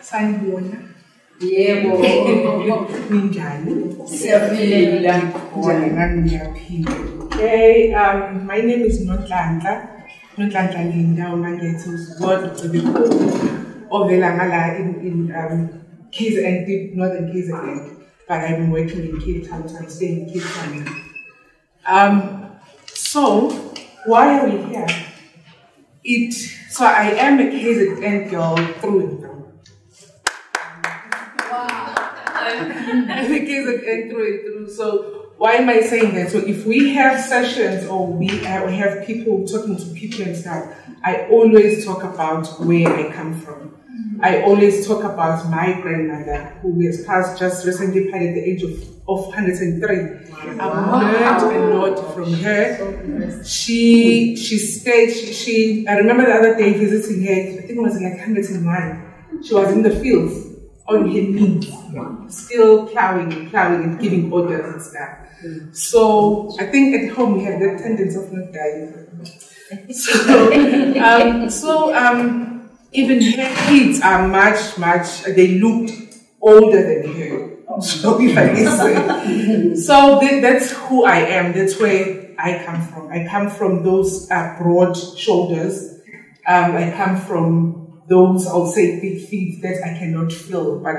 Sanibona. Yebo. Ninjani? Siyaphila. Okay, my name is Nonhlanhla. Nonhlanhla Linda Mangethu God to the ovela ngala in KZN, Northern KZN. But I've been working in Cape Town, so I'm staying in Cape Town. So why are we here? So I am a KZN girl through and through. Wow. I'm a KZN through and through. So why am I saying that? So if we have sessions or we have people talking to people and stuff, I always talk about where I come from. I always talk about my grandmother, who has passed just recently at the age of 103. I've learned a lot from her. She stayed, I remember the other day visiting her, I think it was like 101. She was in the fields, on her knees, still plowing and giving orders and stuff. So I think at home we have that tendency of not dying. Even her kids are they looked older than her. So if I can say. So that's who I am. That's where I come from. I come from those broad shoulders. I come from those, I'll say, big feet that I cannot feel, but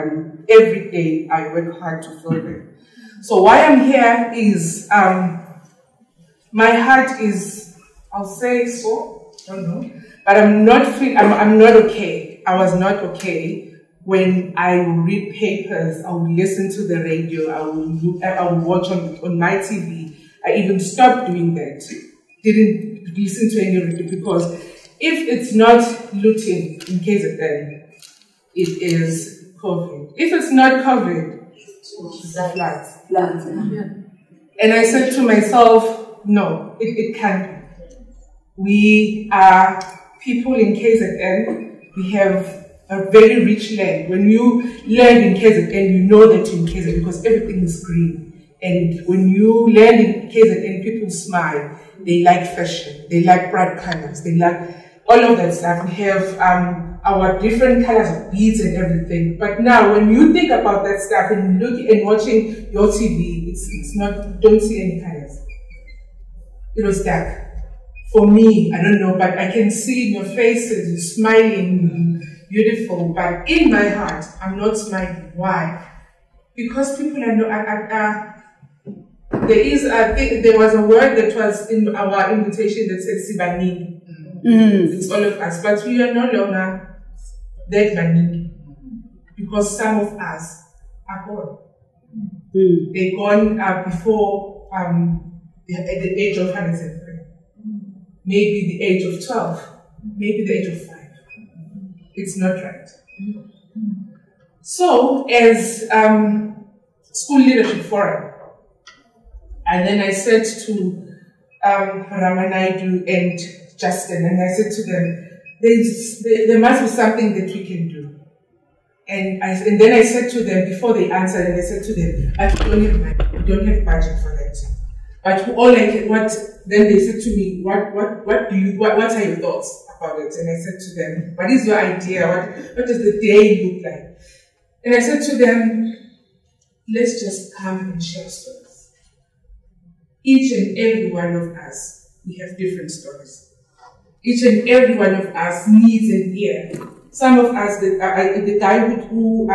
every day I work hard to feel them. So why I'm here is, my heart is, I'll say so, I don't know. But I'm not okay. I was not okay when I would read papers, I would listen to the radio, I would watch on my TV. I even stopped doing that. Didn't listen to any radio because if it's not looting in KZN, it is COVID. If it's not COVID, it's floods. Yeah. And I said to myself, no, it can't be. We are people in KZN, we have a very rich land. When you land in KZN, you know that you're in KZN because everything is green. And when you land in KZN, people smile. They like fashion. They like bright colors. They like all of that stuff. We have our different colors of beads and everything. But now, when you think about that stuff and look and watching your TV, it's not, don't see any colors. It was dark. For me, I don't know, but I can see in your faces, you're smiling, beautiful, but in my heart, I'm not smiling. Why? Because people are not, there was a word that was in our invitation that said Sibanini. It's all of us, but we are no longer that Banini. Because some of us are gone. They're gone before at the age of 103. Maybe the age of 12, maybe the age of 5. It's not right. So, as School Leadership Forum, and then I said to Ramanaidu and Justin, and I said to them, there must be something that we can do. And then I said to them, before they answered, and I said to them, I don't have money, we don't have budget for that. But then they said to me, what are your thoughts about it? And I said to them, what is your idea? What does the day look like? And I said to them, let's just come and share stories. Each and every one of us, we have different stories. Each and every one of us needs an ear. Some of us, the guy who I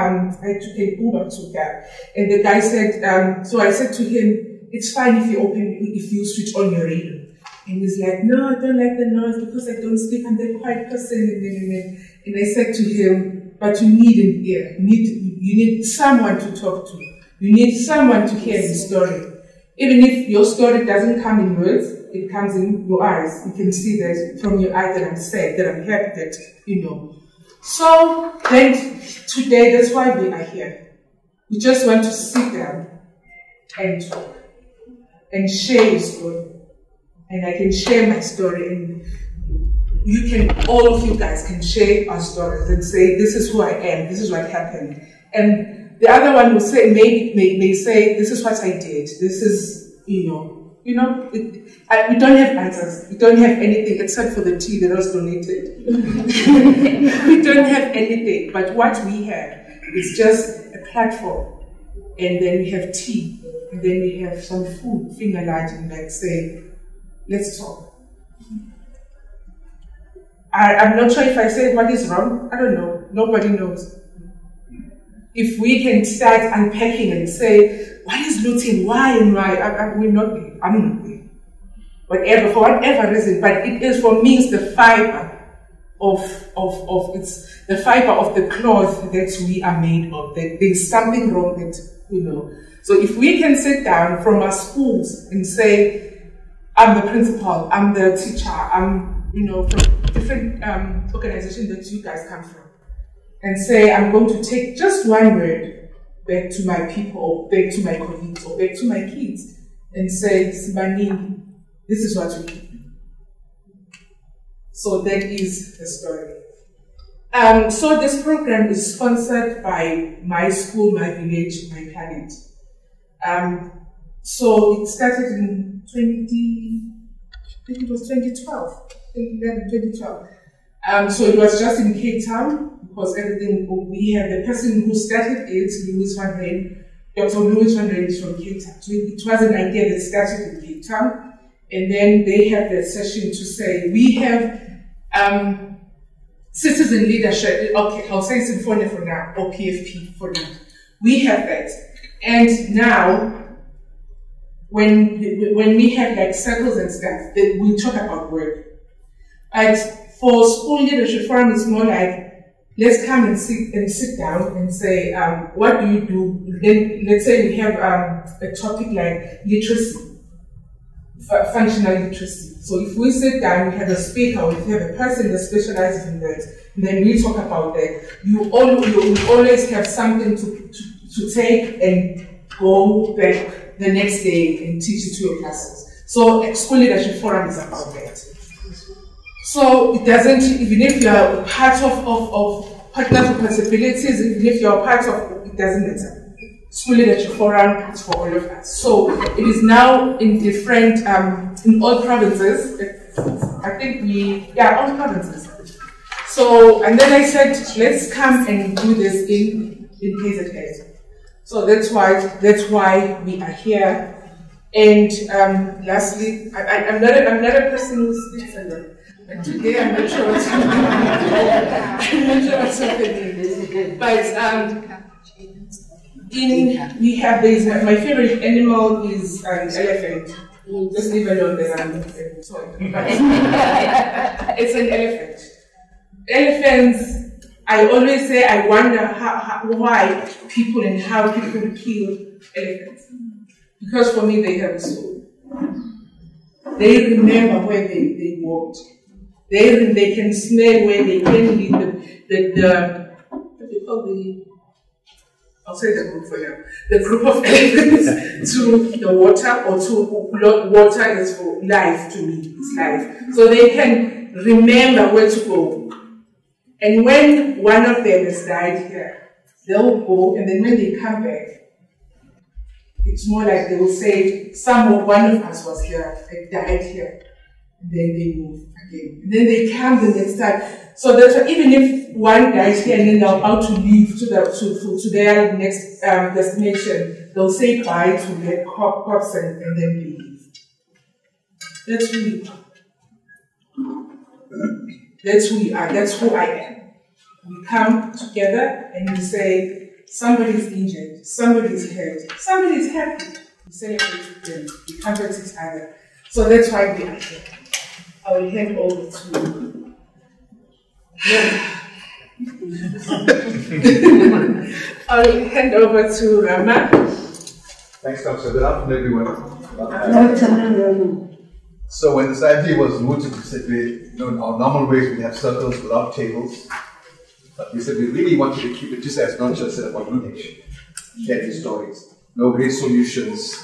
took an Uber to that, and the guy said, so I said to him, it's fine if you switch on your radio. And he's like, no, I don't like the noise because I don't sleep, I'm the quiet person. And I said to him, but you need an ear. You need someone to talk to. You need someone to hear the story. Even if your story doesn't come in words, it comes in your eyes. You can see that from your eyes that I'm sad, that I'm happy, that, you know. So then today, that's why we are here. We just want to sit down and talk and share your story. And I can share my story, and all of you guys can share our stories and say, this is who I am, this is what happened. And the other one will say, may say, this is what I did, this is, you know, we don't have answers. We don't have anything except for the tea that was donated. We don't have anything, but what we have is just a platform, and then we have tea, and then we have some food, finger lighting, like say, let's talk. I'm not sure if I said what is wrong. I don't know. Nobody knows. If we can start unpacking and say, what is looting? Why and why? We're not there. I'm not there. Whatever, for whatever reason. But it is, for me, it's the fiber it's the fiber of the cloth that we are made of. That there's something wrong that, So if we can sit down from our schools and say, I'm the principal, I'm the teacher, I'm, from different organizations that you guys come from, and say, I'm going to take just one word back to my people, or back to my colleagues, or back to my kids, and say, Sibani, this is what we do. So that is the story. So this program is sponsored by my school, my village, my planet. So it started in 2012. 2012. So it was just in Cape Town, because everything, we have the person who started it, Louis van Rijn. Dr. Louis van Rijn is from Cape Town. So it was an idea that started in Cape Town, and then they had that session to say, we have citizen leadership, okay, I'll say Symphonia for now, or PFP for now. We have that. And now, when we have like circles and stuff, we talk about work. But for School Leadership Forum, it's more like, let's come and sit down and say, what do you do? Then let's say we have a topic like literacy, functional literacy. So if we sit down, we have a speaker, or we have a person that specializes in that, and then we talk about that, you always have something to take and go back the next day and teach it to your classes. So School Leadership Forum is about that. So it doesn't, even if you are part of Partners with Possibilities, even if you are part of, it doesn't matter. School Leadership Forum is for all of us. So it is now in different, in all provinces. I think all provinces. So, and then I said, let's come and do this in KZN. So that's why we are here. And lastly, I'm not a person who speaks alone. But today I'm not sure what's happening. I'm not sure what's happening. But we have this. My favorite animal is an elephant. Just leave alone that I'm sorry. It's an elephant. Elephants, I always say, I wonder why people and how people kill elephants. Because for me, they have a soul. They remember where they walked. They can smell where they can lead what do you call I'll say the group for you. The group of elephants to the water, or to water is for life to me. It's life. So they can remember where to go. And when one of them has died here, they'll go, and then when they come back, it's more like they will say, one of us was here, died here. And then they move again. And then they come the next time. So that's why even if one dies here and then they're about to leave to their next destination, they'll say bye to their corpse and then they leave. That's who we are. That's who we are. That's who I am. We come together and we say, somebody's injured, somebody's hurt, somebody's happy. We celebrate with them. We comfort each other. So that's why we are here. I will hand over to I will hand over to Rama. Thanks, Dr. Good afternoon, everyone. So when this idea was mooted, we said in our normal ways we have circles without tables. But we said we really wanted to keep it just as not just about knowledge, sharing stories, no great solutions,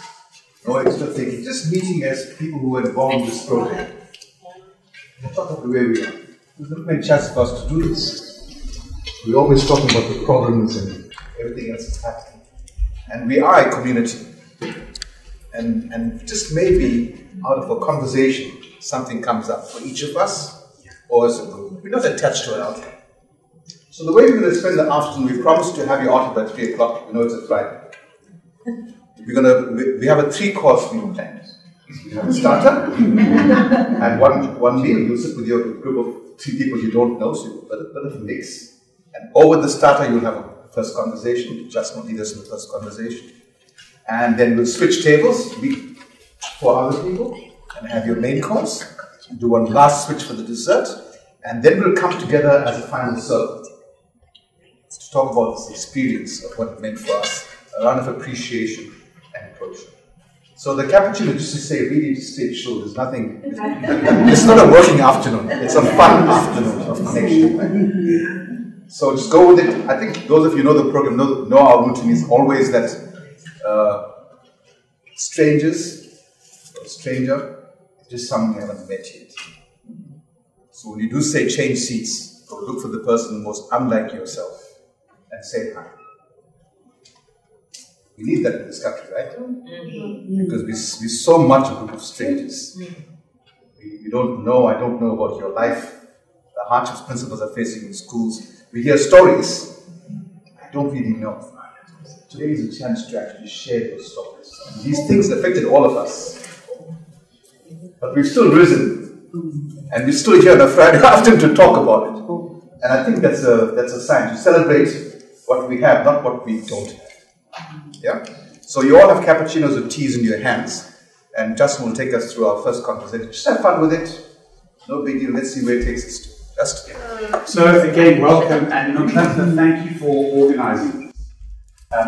no extra thinking, just meeting as people who were involved in this project. And talk about where we are. There's not many chances for us to do this. We're always talking about the problems and everything else that's happening. And we are a community. And just maybe out of a conversation, something comes up for each of us or as a group. We're not attached to an outcome. So the way we're going to spend the afternoon, we promised to have you out by 3 o'clock. We know it's a Friday. We have a 3-course meal planned. You have a starter and one meal. You'll sit with your group of 3 people you don't know, so a bit of a mix. And over the starter, you'll have a first conversation. Just lead us in the first conversation. And then we'll switch tables, meet 4 other people, and have your main course. Do one last switch for the dessert. And then we'll come together as a final circle to talk about this experience of what it meant for us, a round of appreciation and approach. So the cappuccino, just to say, really to stay chill. There's nothing. It's not a working afternoon. It's a fun afternoon of connection. Right? So just go with it. I think those of you who know the program know our routine is always that stranger is just someone you haven't met yet. So when you do say change seats, go look for the person most unlike yourself and say hi. We need that in this country, right? Because we're so much a group of strangers. We don't know, I don't know about your life, the hardships principals are facing in schools. We hear stories. I don't really know. Today is a chance to actually share those stories. These things affected all of us. But we've still risen. And we're still here on a Friday afternoon to talk about it. And I think that's a sign to celebrate what we have, not what we don't have. Yeah? So you all have cappuccinos and teas in your hands. And Justin will take us through our first conversation. Just have fun with it. No big deal. Let's see where it takes us to. Justin. So again, welcome. And Nonhlanhla, thank you for organising this.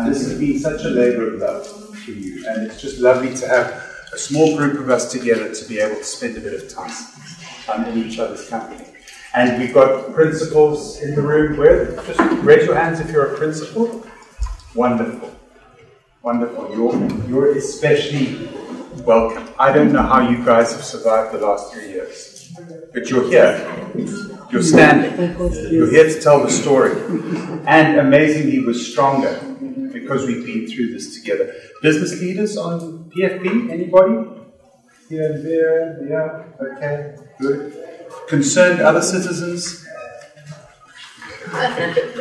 This has been such a labour of love for you. And it's just lovely to have a small group of us together to be able to spend a bit of time in each other's company. And we've got principals in the room. Just raise your hands if you're a principal. Wonderful. Wonderful. You're especially welcome. I don't know how you guys have survived the last 3 years, but you're here. You're standing. You're here to tell the story. And amazingly, we're stronger because we've been through this together. Business leaders on PFP? Anybody? Here and there? Yeah? Okay. Good. Concerned other citizens?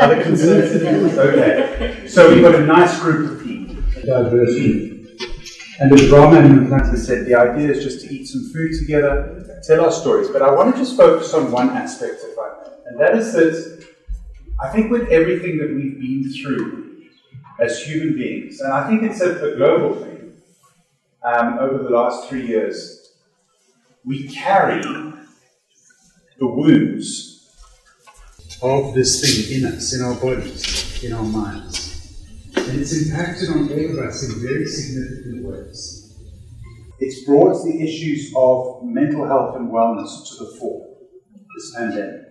Other concerned citizens? Okay. So we've got a nice group of people. Diversity. And as Rama and Nonhlanhla said, the idea is just to eat some food together, tell our stories. But I want to just focus on one aspect, if I may. And that is that I think with everything that we've been through as human beings, and I think it's a global thing, over the last 3 years, we carry the wounds of this thing in us, in our bodies, in our minds. And it's impacted on all of us in very significant ways. It's brought the issues of mental health and wellness to the fore, this pandemic.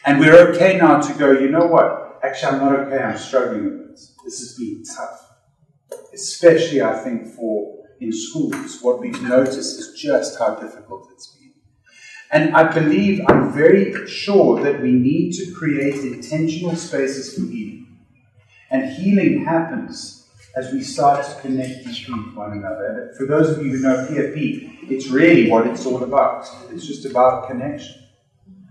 And we're okay now to go, you know what? Actually, I'm not okay, I'm struggling with this. This has been tough. Especially, I think, in schools. What we've noticed is just how difficult it's been. And I'm very sure that we need to create intentional spaces for healing. And healing happens as we start to connect with one another. And for those of you who know PFP, it's really what it's all about. It's just about connection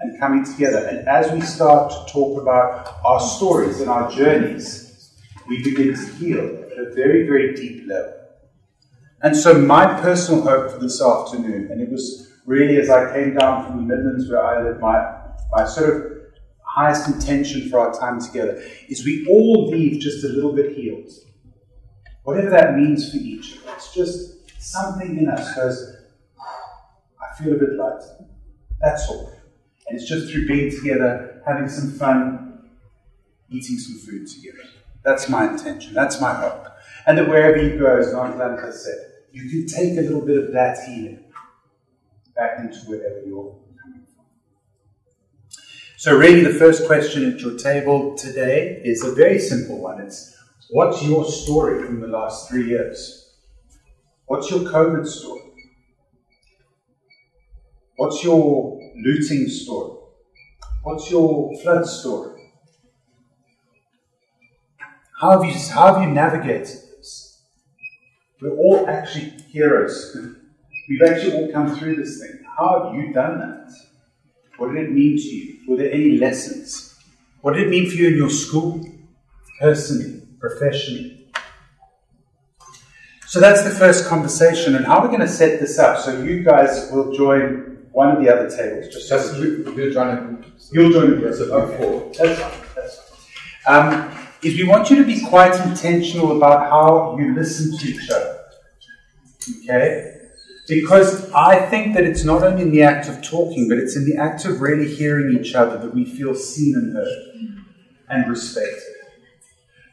and coming together. And as we start to talk about our stories and our journeys, we begin to heal at a very, very deep level. And so my personal hope for this afternoon, and it was really as I came down from the Midlands where I live, my sort of highest intention for our time together is we all leave just a little bit healed. Whatever that means for each of us, just something in us goes, I feel a bit lighter. That's all. And it's just through being together, having some fun, eating some food together. That's my intention. That's my hope. And that wherever you go, as Nonhlanhla said, you can take a little bit of that healing back into wherever you're coming from. So really the first question at your table today is a very simple one. It's, what's your story from the last 3 years? What's your COVID story? What's your looting story? What's your flood story? How have you navigated this? We're all actually heroes. We've actually all come through this thing. How have you done that? What did it mean to you? Were there any lessons? What did it mean for you in your school, personally, professionally? So that's the first conversation. And how we're going to set this up, so you guys will join one of the other tables. We'll join a group. You'll join a group. Yes, Okay, that's fine. That's fine. Is we want you to be quite intentional about how you listen to each other. Okay? Because I think that it's not only in the act of talking, but it's in the act of really hearing each other that we feel seen and heard and respected.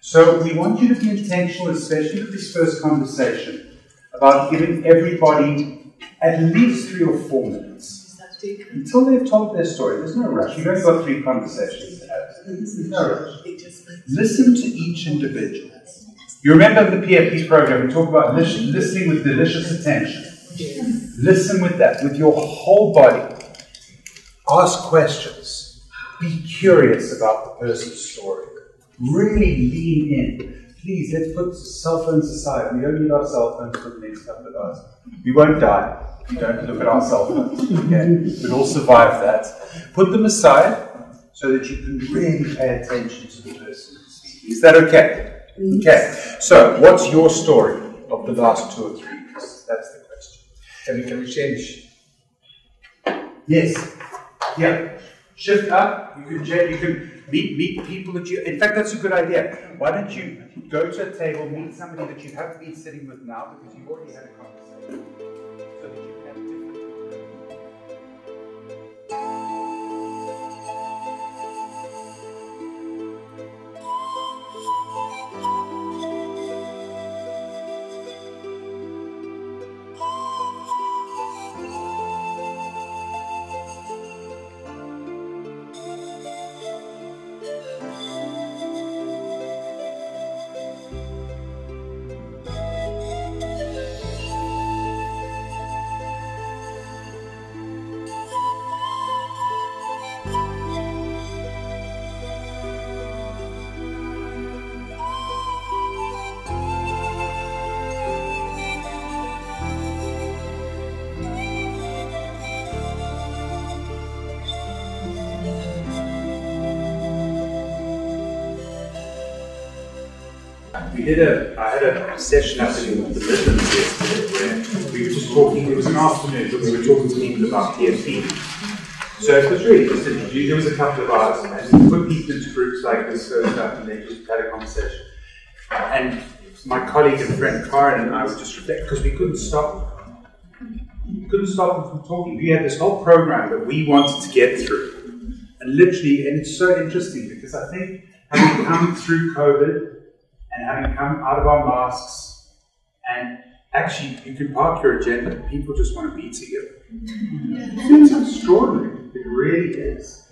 So we want you to be intentional, especially with this first conversation, about giving everybody at least 3 or 4 minutes. Until they've told their story. There's no rush. You've only got 3 conversations to have. There's no rush. Listen to each individual. You remember the PFP program, we talk about listening with delicious attention. Listen with that, with your whole body. Ask questions. Be curious about the person's story. Really lean in. Please, let's put cell phones aside. We don't need our cell phones for the next couple of hours. We won't die. We don't look at our cell phones. Okay? We'll all survive that. Put them aside so that you can really pay attention to the person. Is that okay? Okay. So, what's your story of the last 2 or 3 years? That's the question. Can we change? Yes. Yeah. Shift up. You can meet people that you. In fact, that's a good idea. Why don't you go to a table, meet somebody that you haven't been sitting with now because you've already had a conversation, so that you can. I had a session up in the Midlands yesterday where we were just talking, it was an afternoon, but we were talking to people about PFP. So it was really just introduced, there was a couple of hours, and we put people into groups like this first up and they just had a conversation. And my colleague and friend Karen and I would just reflect because we couldn't stop them. We couldn't stop them from talking. We had this whole program that we wanted to get through. And literally, and it's so interesting because I think having come through COVID, and having come out of our masks, and actually you can park your agenda, people just want to be together. It's extraordinary, it really is.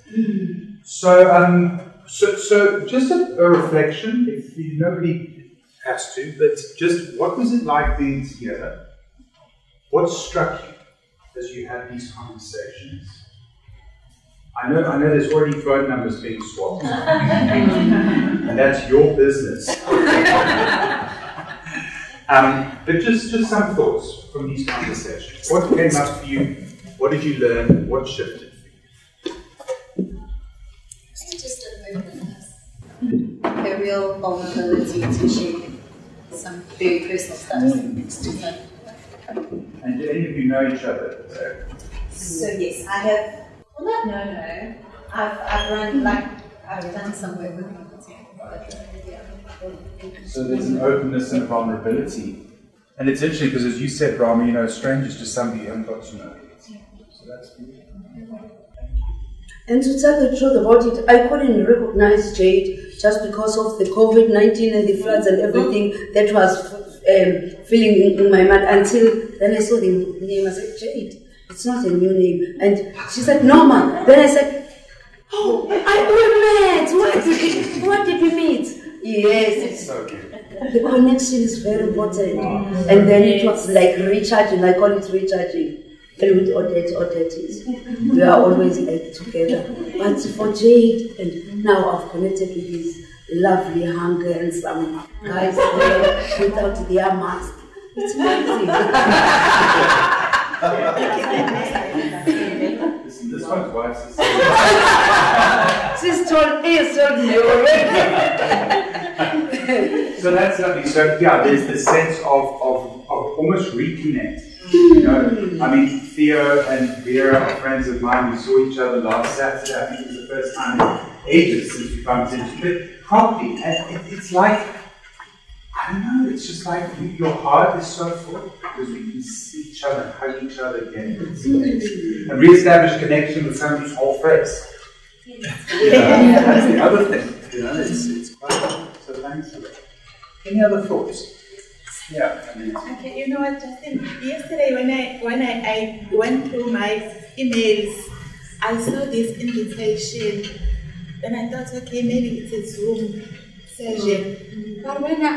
So just a reflection, if nobody has to, but just what was it like being together? What struck you as you had these conversations? I know there's already phone numbers being swapped. And that's your business. But just some thoughts from these conversations. What came up for you? What did you learn? What shifted for you? Just an openness. A real vulnerability to share some very personal stuff. And do any of you know each other? So yes, I have. Well, not no. I've done some work with people too. So there's an openness and a vulnerability. And it's interesting because as you said, Rama, a stranger is just somebody you haven't got to know. So that's beautiful. And to tell the truth about it, I couldn't recognize Jade just because of the COVID-19 and the floods and everything that was filling in my mind until then I saw the name. I said, Jade. It's not a new name. And she said, Norma. Then I said, oh, we met. What did we meet? Yes. So good. The connection is very important. And then it was like recharging. I call it recharging. And with Odette, we are always like together. But for Jade, and now I've connected with these lovely, handsome guys there without their mask. It's amazing. This one's wise. She's told me already. So that's lovely. So yeah, there's this sense of almost reconnect. You know, I mean, Theo and Vera are friends of mine. We saw each other last Saturday. I think it was the first time in ages since we bumped into it properly. And it's like, I don't know, it's just like your heart is so full because we can see each other, hug each other again. And re-establish connection with somebody's whole face. That's the other thing. You know, it's quite cool. So thanks for that. Any other thoughts? Yeah. Okay, you know what, Justin? Yesterday when I went through my emails, I saw this invitation, and I thought, okay, maybe it's a Zoom session. But when I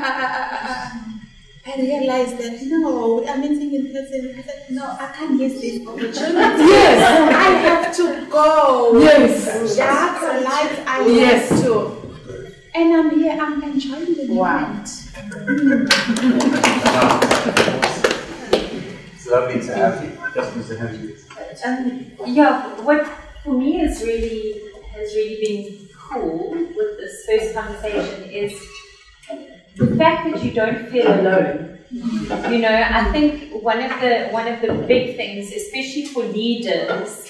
realized that no, we are meeting in person, I said, no, I can't miss this opportunity. Yes. I have to go. Yes. That's a life I Yes. have to. And I'm here, I'm enjoying the moment. It's lovely to have you. Just to have you. Yeah, what for me has really been cool with this first conversation is the fact that you don't feel alone. You know, I think one of the big things, especially for leaders,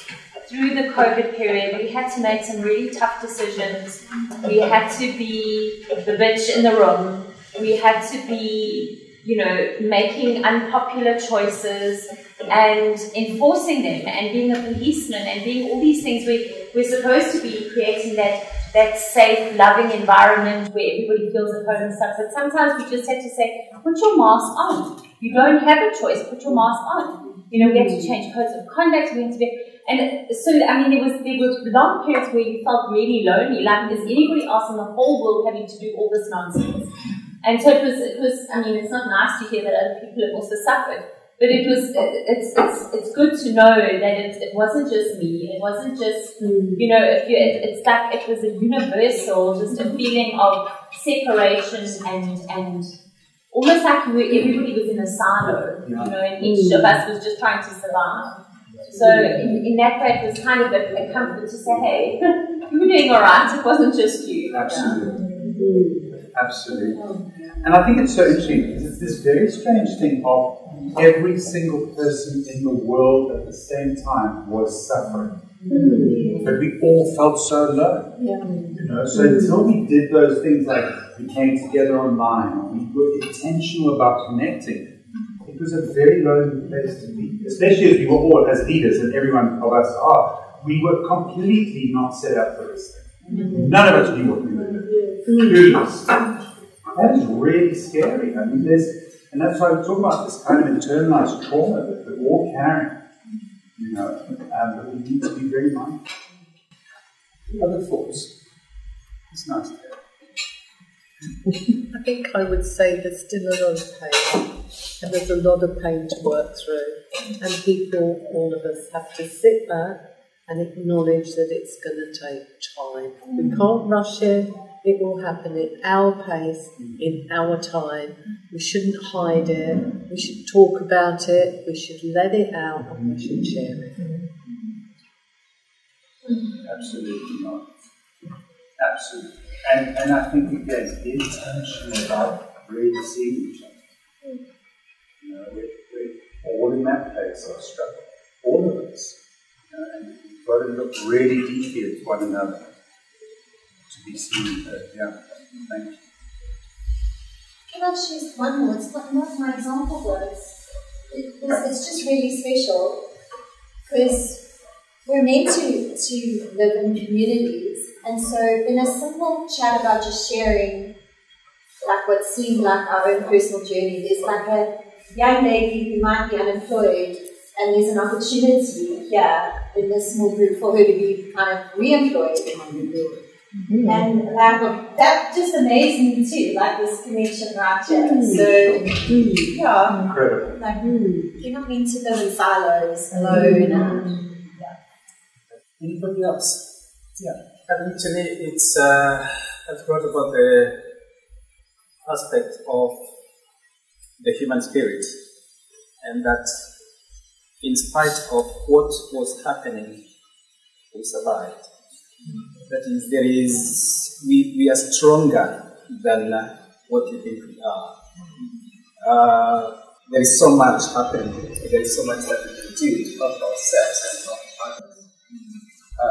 through the COVID period, we had to make some really tough decisions. We had to be the bitch in the room. We had to be, you know, making unpopular choices and enforcing them and being a policeman and being all these things. We're supposed to be creating that safe, loving environment where everybody feels at home and stuff. But sometimes we just had to say, put your mask on. You don't have a choice. Put your mask on. You know, we had to change codes of conduct. We had to be, and so I mean, there were long periods where you felt really lonely. Like, is anybody else in the whole world having to do all this nonsense? And so it was. I mean, it's not nice to hear that other people have also suffered. But it's good to know that it wasn't just me. It wasn't just, you know, it's like it was a universal, just a feeling of separation and almost like everybody was in a silo, you know, and each of us was just trying to survive. So in that way, it was kind of a comfort to say, hey, you were doing all right. It wasn't just you. Absolutely. Absolutely. And I think it's so interesting because it's this very strange thing of every single person in the world at the same time was suffering. But we all felt so alone. You know, so until we did those things like we came together online, we were intentional about connecting, it was a very lonely place to be. Especially as we were all, as leaders, and everyone of us are, we were completely not set up for this thing. None of us knew what we were doing. That is really scary. I mean, and that's why we talk about this kind of internalized trauma that we're all carrying, you know, but we need to be very mindful. Other thoughts? It's nice to hear. I think I would say there's still a lot of pain, and there's a lot of pain to work through, and people, all of us, have to sit back and acknowledge that it's going to take time. We can't rush it. It will happen at our pace, in our time. We shouldn't hide it. We should talk about it. We should let it out, and we should share it. Absolutely not. Absolutely. And I think, again, be intentional about really seeing each other. You know, we're all in that place of struggle. All of us. You know, and we've got to look really deeply at one another to be seen. Yeah, thank you. Can I choose one more? It's not my example, but it's just really special because we're meant to live in communities, and so in a simple chat about just sharing like what seemed like our own personal journey, there's like a young lady who might be unemployed, and there's an opportunity here in this small group for her to be kind of re-employed. And like that just amazed me too, like this connection right here. So yeah, Incredible. like you're not meant to live in silos alone. Anybody else? Yeah, actually, it's I've thought about the aspect of the human spirit, and that in spite of what was happening, we survived. That is, we are stronger than what we think we are. There is so much happening. There is so much that we can do to help ourselves and help others.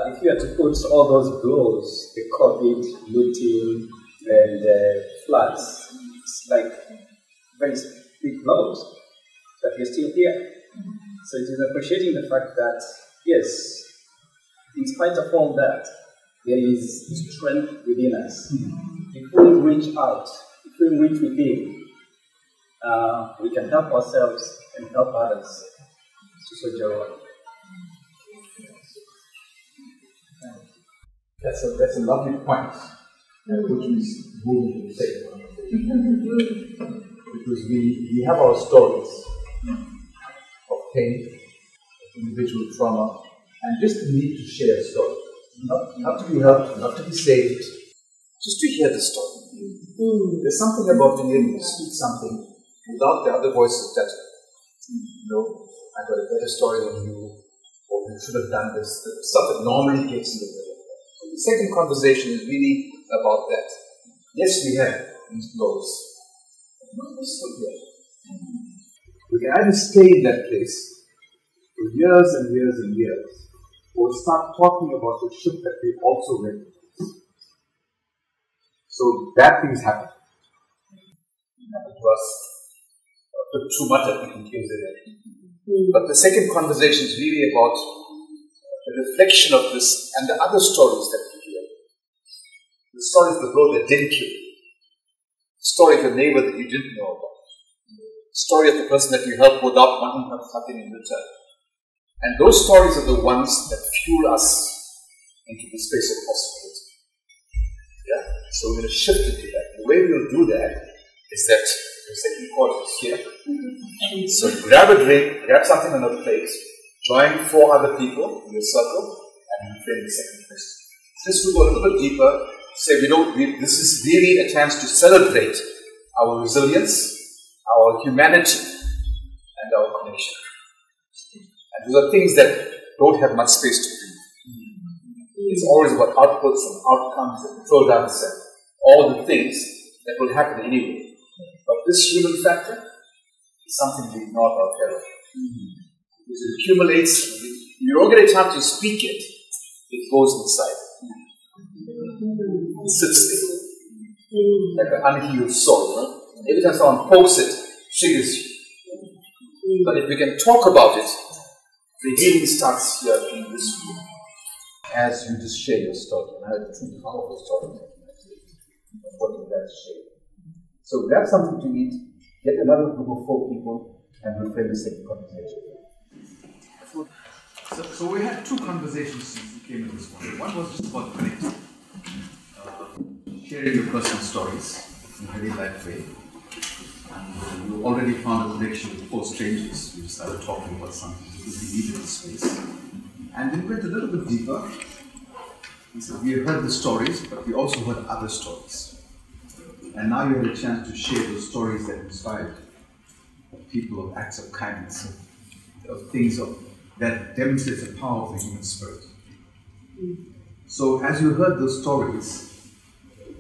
If you had to put all those blows, the COVID, looting, and floods, it's like very big blows, but we're still here. So it is appreciating the fact that, yes, in spite of all that, there is strength within us. If we reach out, if we reach within, we can help ourselves and help others to soldier on. That's a lovely point, which is moving to the second conversation. Because we have our stories of pain, of individual trauma, and just the need to share a story. Not to be helped, not to be saved, just to hear the story. There's something about being able to speak something without the other voices judging. I got a better story than you, or you should have done this. The stuff that normally gets in the way. The second conversation is really about that. Yes, we have these blows. We're still here. We can either stay in that place for years and years and years, or start talking about the ship that we also went. So bad things happen. It happened to us. Too much that we can use it. But the second conversation is really about the reflection of this and the other stories that we hear. The story of the road that didn't kill you. The story of the neighbor that you didn't know about. The story of the person that you helped without wanting to have something in return. And those stories are the ones that fuel us into the space of possibility. Yeah? So we're going to shift into that. The way we'll do that is that the second quarter is here. So grab a drink, grab something on a plate, join 4 other people in a circle, and reframe the second question. Just to go a little bit deeper, say this is really a chance to celebrate our resilience, our humanity, and our connection. And those are things that don't have much space to breathe. It's always about outputs and outcomes and control downside, all the things that will happen anyway. But this human factor is something we ignore our terror. Because it accumulates, you don't get a chance to speak it, it goes inside. It sits there. Like an unhealed soul. Every time someone pokes it, triggers you. But if we can talk about it, the healing starts here in this room. As you just share your story. And I have a truly powerful story of what you guys share. So grab something to eat, get another group of 4 people, and reframe the second conversation. So we had 2 conversations since we came in this morning. One was just about connecting. Sharing your personal stories in a very light way. And you already found a connection with 4 strangers. We started talking about something because we needed the space. And then we went a little bit deeper. So we heard the stories, but we also heard other stories. And now you had a chance to share those stories that inspired people, of acts of kindness, of things that demonstrates the power of the human spirit. So as you heard those stories,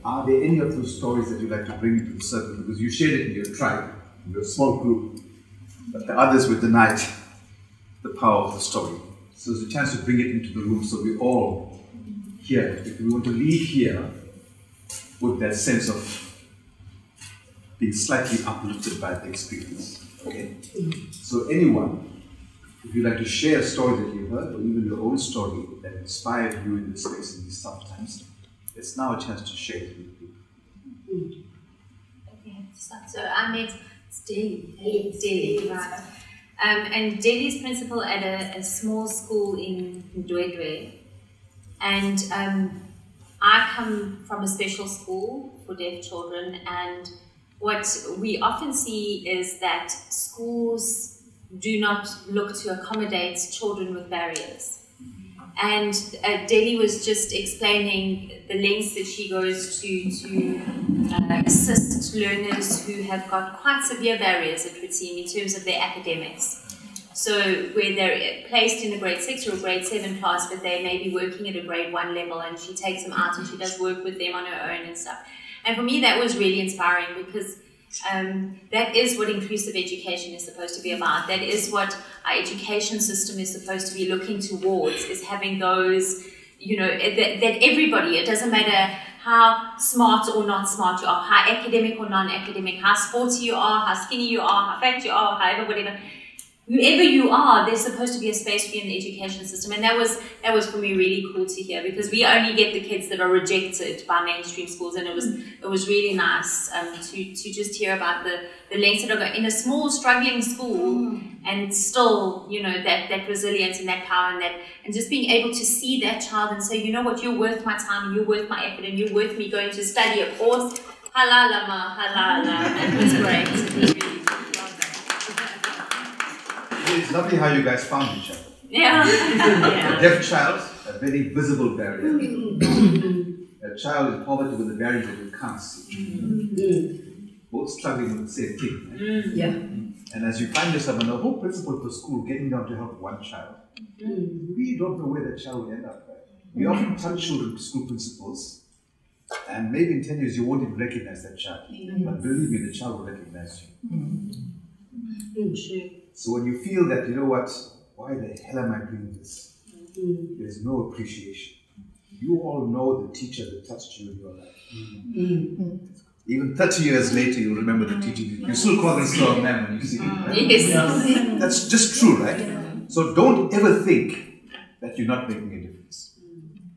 are there any of those stories that you'd like to bring into the circle? Because you shared it in your tribe, in your small group, but the others were denied the power of the story. So there's a chance to bring it into the room so we all here, if we want to leave here with that sense of being slightly uplifted by the experience. Okay? So anyone, if you'd like to share a story that you heard, or even your own story that inspired you in this space in these tough times, it's now a chance to share it with people. Okay, so I met Deli, right? And Deli's principal at a small school in Ndwedwe. And I come from a special school for deaf children, and what we often see is that schools do not look to accommodate children with barriers. And Deli was just explaining the lengths that she goes to assist learners who have got quite severe barriers, it would seem, in terms of their academics. So where they're placed in a grade 6 or a grade 7 class, but they may be working at a grade 1 level, and she takes them out and she does work with them on her own and stuff. And for me, that was really inspiring, because that is what inclusive education is supposed to be about. That is what our education system is supposed to be looking towards, is having those, you know, that everybody, it doesn't matter how smart or not smart you are, how academic or non-academic, how sporty you are, how skinny you are, how fat you are, however, whatever. Whoever you are, there's supposed to be a space for you in the education system, and that was for me really cool to hear, because we only get the kids that are rejected by mainstream schools, and it was really nice to just hear about the lengths that are in a small struggling school, and still, you know, that resilience and that power and just being able to see that child and say, you know what, you're worth my time, and you're worth my effort, and you're worth me going to study a course. Halala ma, halala. It was great. It was really cool. It's lovely how you guys found each other. Yeah. A deaf child, a very visible barrier. A child in poverty with a barrier that you can't see. Both struggling with the same thing. Right? Yeah. And as you find yourself, and the whole principle for school, getting down to help one child, we don't know where that child will end up. Right? We often tell children, school principals, and maybe in 10 years you won't even recognize that child. But believe me, the child will recognize you. So when you feel that, you know what, why the hell am I doing this? There's no appreciation. You all know the teacher that touched you in your life. Even 30 years later, you'll remember the teacher. You still call them strong man when you see them, right? Yes. That's just true, right? So don't ever think that you're not making a difference.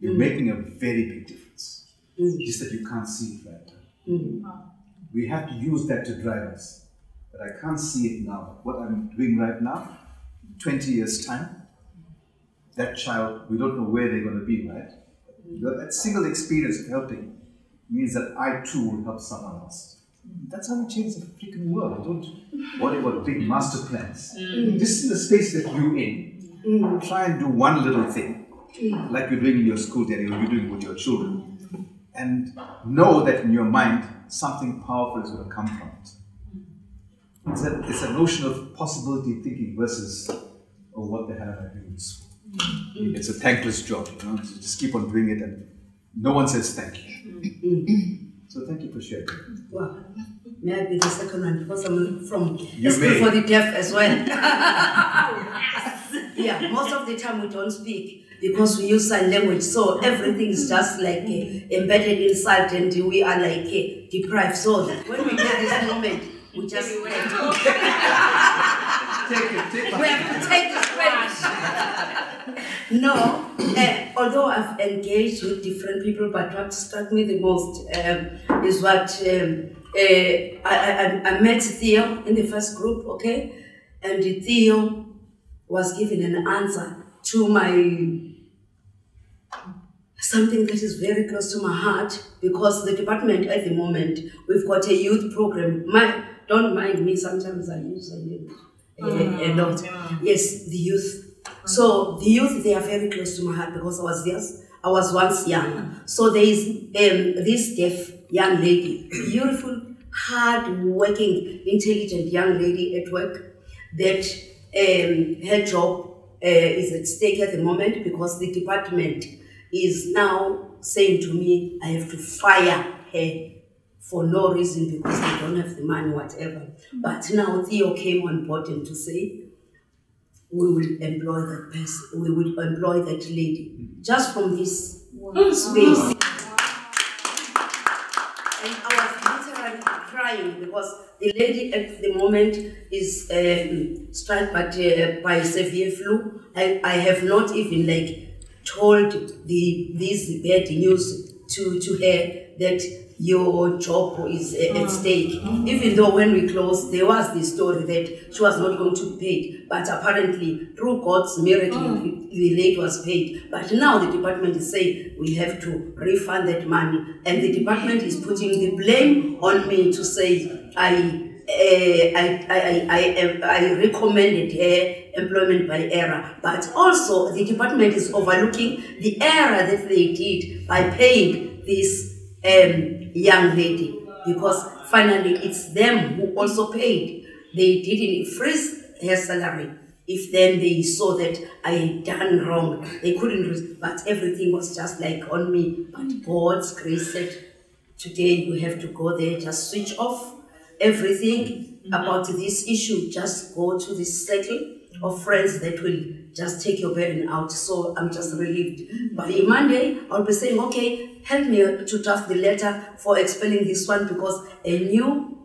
You're making a very big difference. Just that you can't see it right now. We have to use that to drive us. But I can't see it now. What I'm doing right now, 20 years' time, that child, we don't know where they're going to be, right? That single experience of helping means that I too will help someone else. That's how we change the freaking world. Don't worry about big master plans. Just in the space that you're in, try and do one little thing, like you're doing in your school, Daniel, or you're doing with your children, and know that in your mind, something powerful is going to come from it. It's a notion of possibility thinking versus, oh, what the hell am I doing in school? It's a thankless job, you know. So just keep on doing it, and no one says thank you. So thank you for sharing. Wow. May I be the second one? Because I'm from You School may. for the Deaf as well. Yeah, most of the time we don't speak because we use sign language, so everything is just like embedded inside, and we are like deprived. So that when we get this moment, we just we have to take this credit. No, although I've engaged with different people, but what struck me the most is what I met Theo in the first group, okay? And Theo was given an answer to something that is very close to my heart, because the department at the moment, we've got a youth program. Don't mind me, sometimes I use a lot. Yes, the youth. So the youth, they are very close to my heart because I was once young. So there is this deaf young lady, beautiful, hard-working, intelligent young lady at work that her job is at stake at the moment because the department is now saying to me, I have to fire her for no reason because they don't have the money, whatever. But now Theo came on board and to say, we will employ that person, we will employ that lady, just from this space. And I was literally crying because the lady at the moment is struck by severe flu. I have not even told this bad news to her that your job is at stake. Even though when we closed, there was the story that she was not going to be paid. But apparently, through God's miracle, the lady was paid. But now the department is saying we have to refund that money. And the department is putting the blame on me to say I recommended her employment by error. But also, the department is overlooking the error that they did by paying this young lady. because finally it's them who also paid. They didn't freeze her salary. If then they saw that I had done wrong, they couldn't, but everything was just like on me. But God's grace said, today you have to go there, just switch off everything about this issue, just go to this circle of friends that will just take your burden out. So I'm just relieved. By Monday, I'll be saying, okay, help me to draft the letter for expelling this one, because a new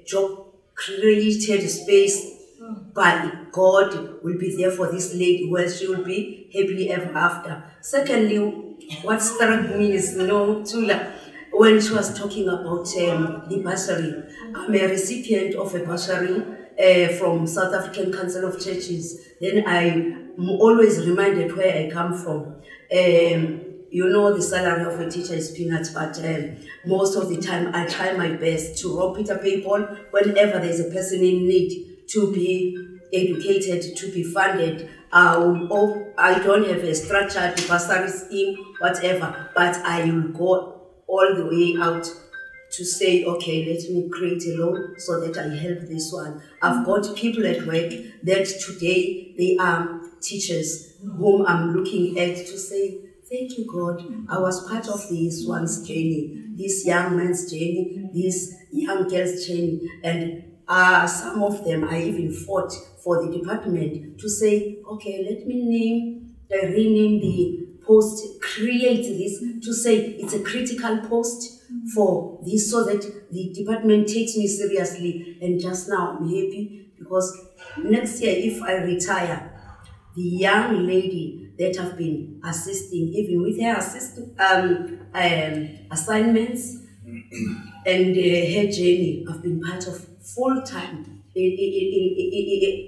job created space by God will be there for this lady, where she will be happily ever after. Secondly, what struck me is, Tula, when she was talking about the bursary. I'm a recipient of a bursary from South African Council of Churches. Then I'm always reminded where I come from. The salary of a teacher is peanuts, but most of the time I try my best to rob Peter people whenever there's a person in need to be educated, to be funded. I don't have a structured bursary scheme, whatever, but I will go all the way out to say, okay, let me create a loan so that I help this one. I've got people at work that today they are teachers whom I'm looking at to say, thank you, God. I was part of this one's journey, this young man's journey, this young girl's journey, and some of them I even fought for the department to say, okay, let me rename the post, create this, to say it's a critical post for this, so that the department takes me seriously. And just now I'm happy because next year, if I retire, the young lady that have been assisting, even with her assignments and her journey, I've been part of full time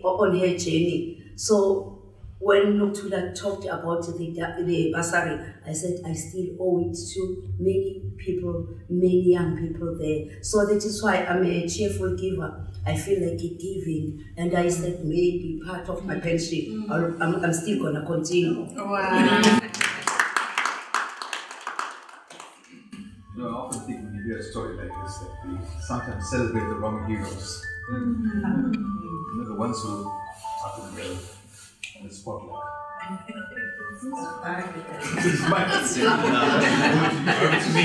on her journey. So when Notula talked about the bursary, I said I still owe it to many people, many young people there. So that is why I'm a cheerful giver. I feel like giving, and I said maybe part of my pension, I'm still gonna continue. I Wow. often think when you hear a story like this that we sometimes celebrate the wrong heroes. The ones who are in the spotlight. Over to me.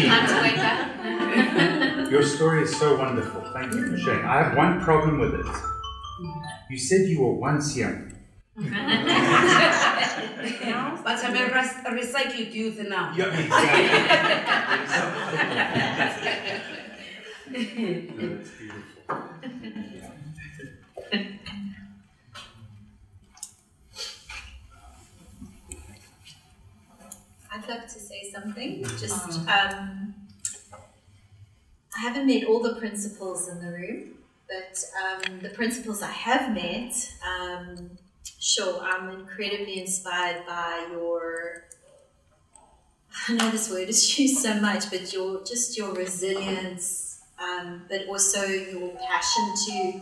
Your story is so wonderful. Thank you for sharing. I have one problem with it. You said you were once young. But I'm a recycled youth now. Yeah, exactly. That's beautiful. I'd love to say something. Just, I haven't met all the principals in the room, but the principals I have met, sure, I'm incredibly inspired by your, I know this word is used so much, but your resilience, but also your passion to,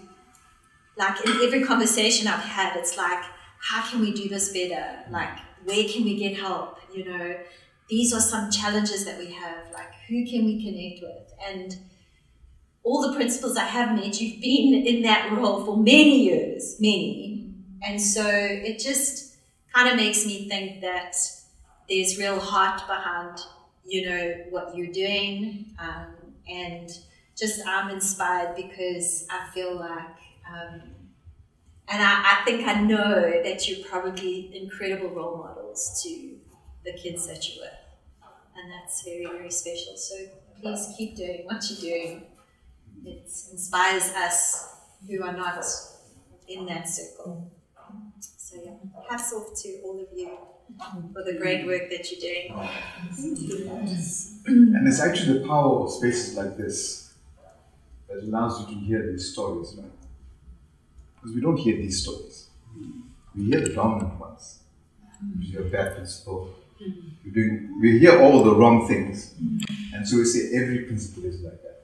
like in every conversation I've had, it's like, how can we do this better? Like, where can we get help? You know, these are some challenges that we have, like who can we connect with? And all the principals I have met, you've been in that role for many years, many. And so it just kind of makes me think that there's real heart behind, what you're doing. And just I'm inspired because I feel like, and I think I know that you're probably incredible role models to the kids that you're with. And that's very, very special. So please keep doing what you're doing. It inspires us who are not in that circle. So yeah, hats off to all of you for the great work that you're doing. And it's actually the power of spaces like this that allows you to hear these stories, right? Because we don't hear these stories. We hear the dominant ones. You're a bad principal. We hear all the wrong things. And so we say every principal is like that.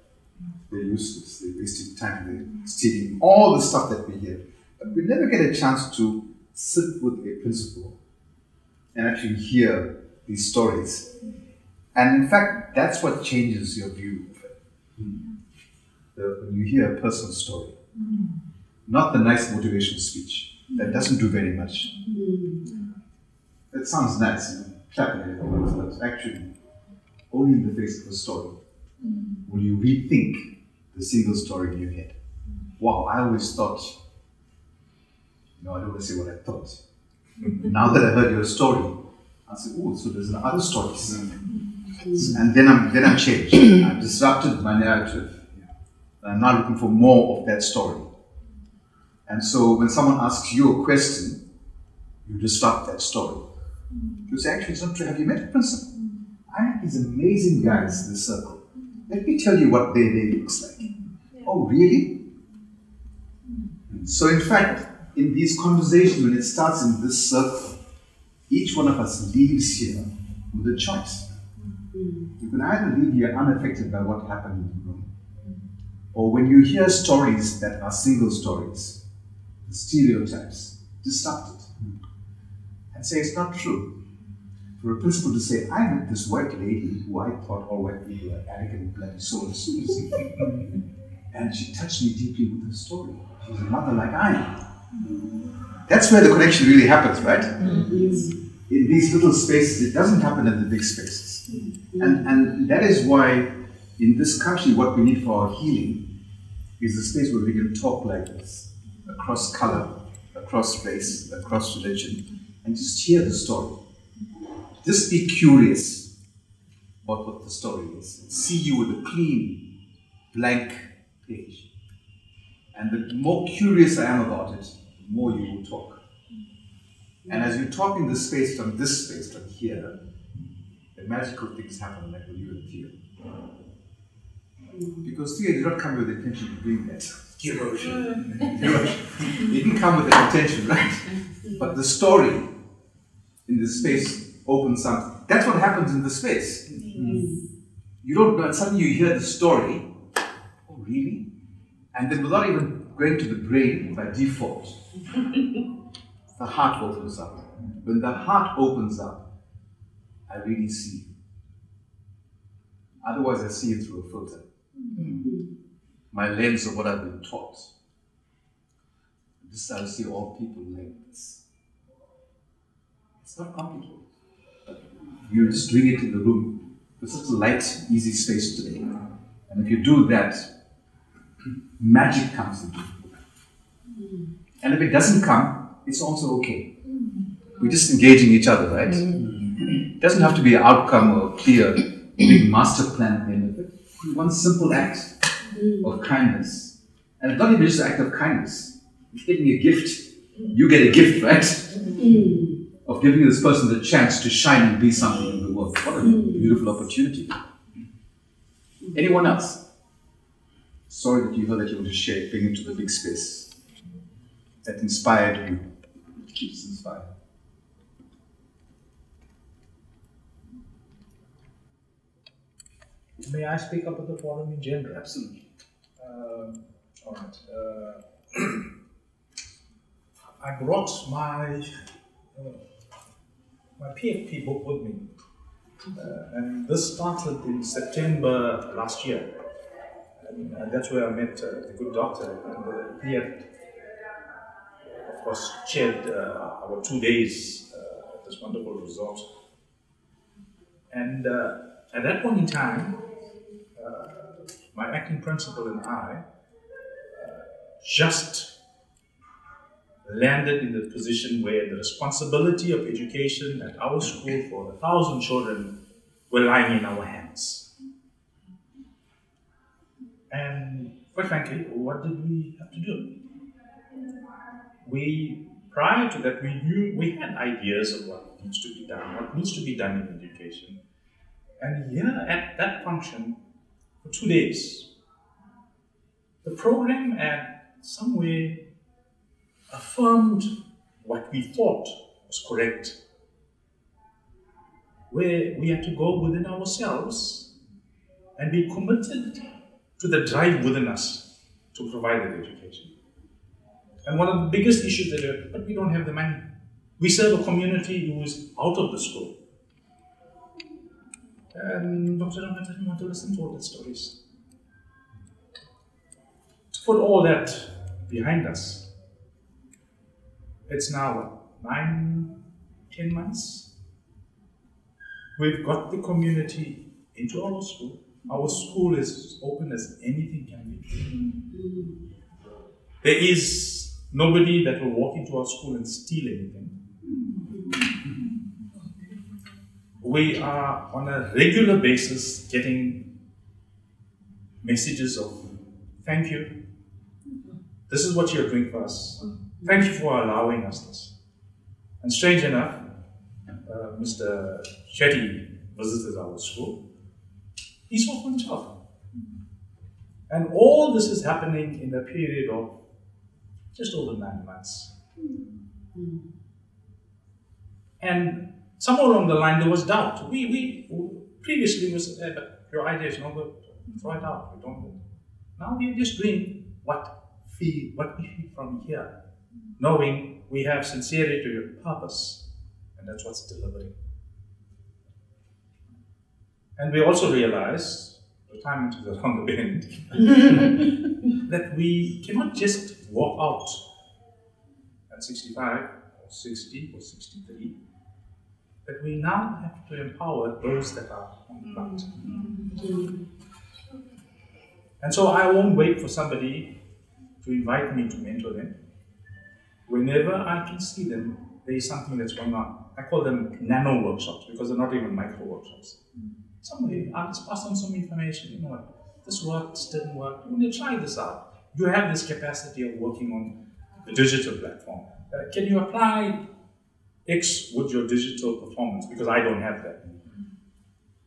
They're useless, they're wasting time, they're stealing, all the stuff that we hear. But we never get a chance to sit with a principal and actually hear these stories. And in fact, that's what changes your view of it. When you hear a personal story, not the nice motivational speech that doesn't do very much. It sounds nice, clapping at it, but actually, only in the face of a story will you rethink the single story in your head. Wow, I always thought, I don't want to say what I thought. Now that I heard your story, I said, oh, so there's other stories. And then I'm changed. I've disrupted my narrative. I'm now looking for more of that story. And so when someone asks you a question, you disrupt that story. You say, actually, it's not true. Have you met the principal? I have these amazing guys in the circle. Let me tell you what their day looks like. Oh, really? So in fact, in these conversations, when it starts in this circle, each one of us leaves here with a choice. You can either leave here unaffected by what happened in the room, or when you hear stories that are single stories, the stereotypes, disrupt it and say it's not true. For a principal to say, I met this white lady who I thought all white people were arrogant, bloody souls, and she touched me deeply with her story. She's a mother like I am. That's where the connection really happens, right? In these little spaces, it doesn't happen in the big spaces. And that is why in this country, what we need for our healing is a space where we can talk like this, across color, across race, across religion, and just hear the story. Just be curious about what the story is. See you with a clean, blank page. And the more curious I am about it, the more you will talk. And as you talk in this space, from here, the magical things happen like with you and Theo. Because Theo did not come with the intention to bring that erosion. It didn't come with that intention, right? But the story in this space opens something. That's what happens in the space. You don't know, suddenly you hear the story. Oh, really? And then without even going to the brain by default, the heart opens up. When the heart opens up, I really see. Otherwise, I see it through a filter. My lens of what I've been taught. This I see all people like this. It's not complicated. You're just doing it in the room. It's such a light, easy space today. And if you do that, magic comes into it. And if it doesn't come, it's also okay. We're just engaging each other, right? It doesn't have to be an outcome or a clear, big master plan at the end of it. One simple act of kindness. And it's not even just an act of kindness. It's getting a gift. You get a gift, right? Of giving this person the chance to shine and be something in the world. What a beautiful opportunity. Anyone else? Sorry that you heard that you want to share, bring it to the big space. That inspired you. It keeps inspired. May I speak up at the forum in general? Absolutely. All right. I brought my PFP book with me, and this started in September last year, and that's where I met the good doctor, and he had, of course, chaired our 2 days at this wonderful resort, and at that point in time, my acting principal and I just landed in the position where the responsibility of education at our school for 1,000 children were lying in our hands. And quite frankly, what did we have to do? Prior to that, we had ideas of what needs to be done, what needs to be done in education. And here at that function, for 2 days, the program had some way affirmed what we thought was correct, where we had to go within ourselves and be committed to the drive within us to provide that education. And one of the biggest issues that but we don't have the money. We serve a community who is out of the school. And Dr. Ramat doesn't want to listen to all the stories. put all that behind us. It's now, what, 9-10 months? We've got the community into our school. Our school is open as anything can be. There is nobody that will walk into our school and steal anything. We are on a regular basis getting messages of thank you. This is what you're doing for us. Thank you for allowing us this. And strange enough, Mr. Shetty visited our school. He saw for himself. And all this is happening in a period of just over 9 months. And somewhere along the line there was doubt. We previously we said, but your idea is not good. Throw it out. We don't do it. Now we're just doing what we feel from here, knowing we have sincerity of purpose, and that's what's delivering. And we also realize, retirement is around the bend, that we cannot just walk out at 65 or 60 or 63, that we now have to empower those that are on the front. And so I won't wait for somebody to invite me to mentor them. Whenever I can see them, there is something that's going on. I call them nano workshops because they're not even micro workshops. Somebody, I'll just pass on some information. You know what? This worked, this didn't work. You need to try this out. You have this capacity of working on the digital platform. Can you apply X with your digital performance? Because I don't have that.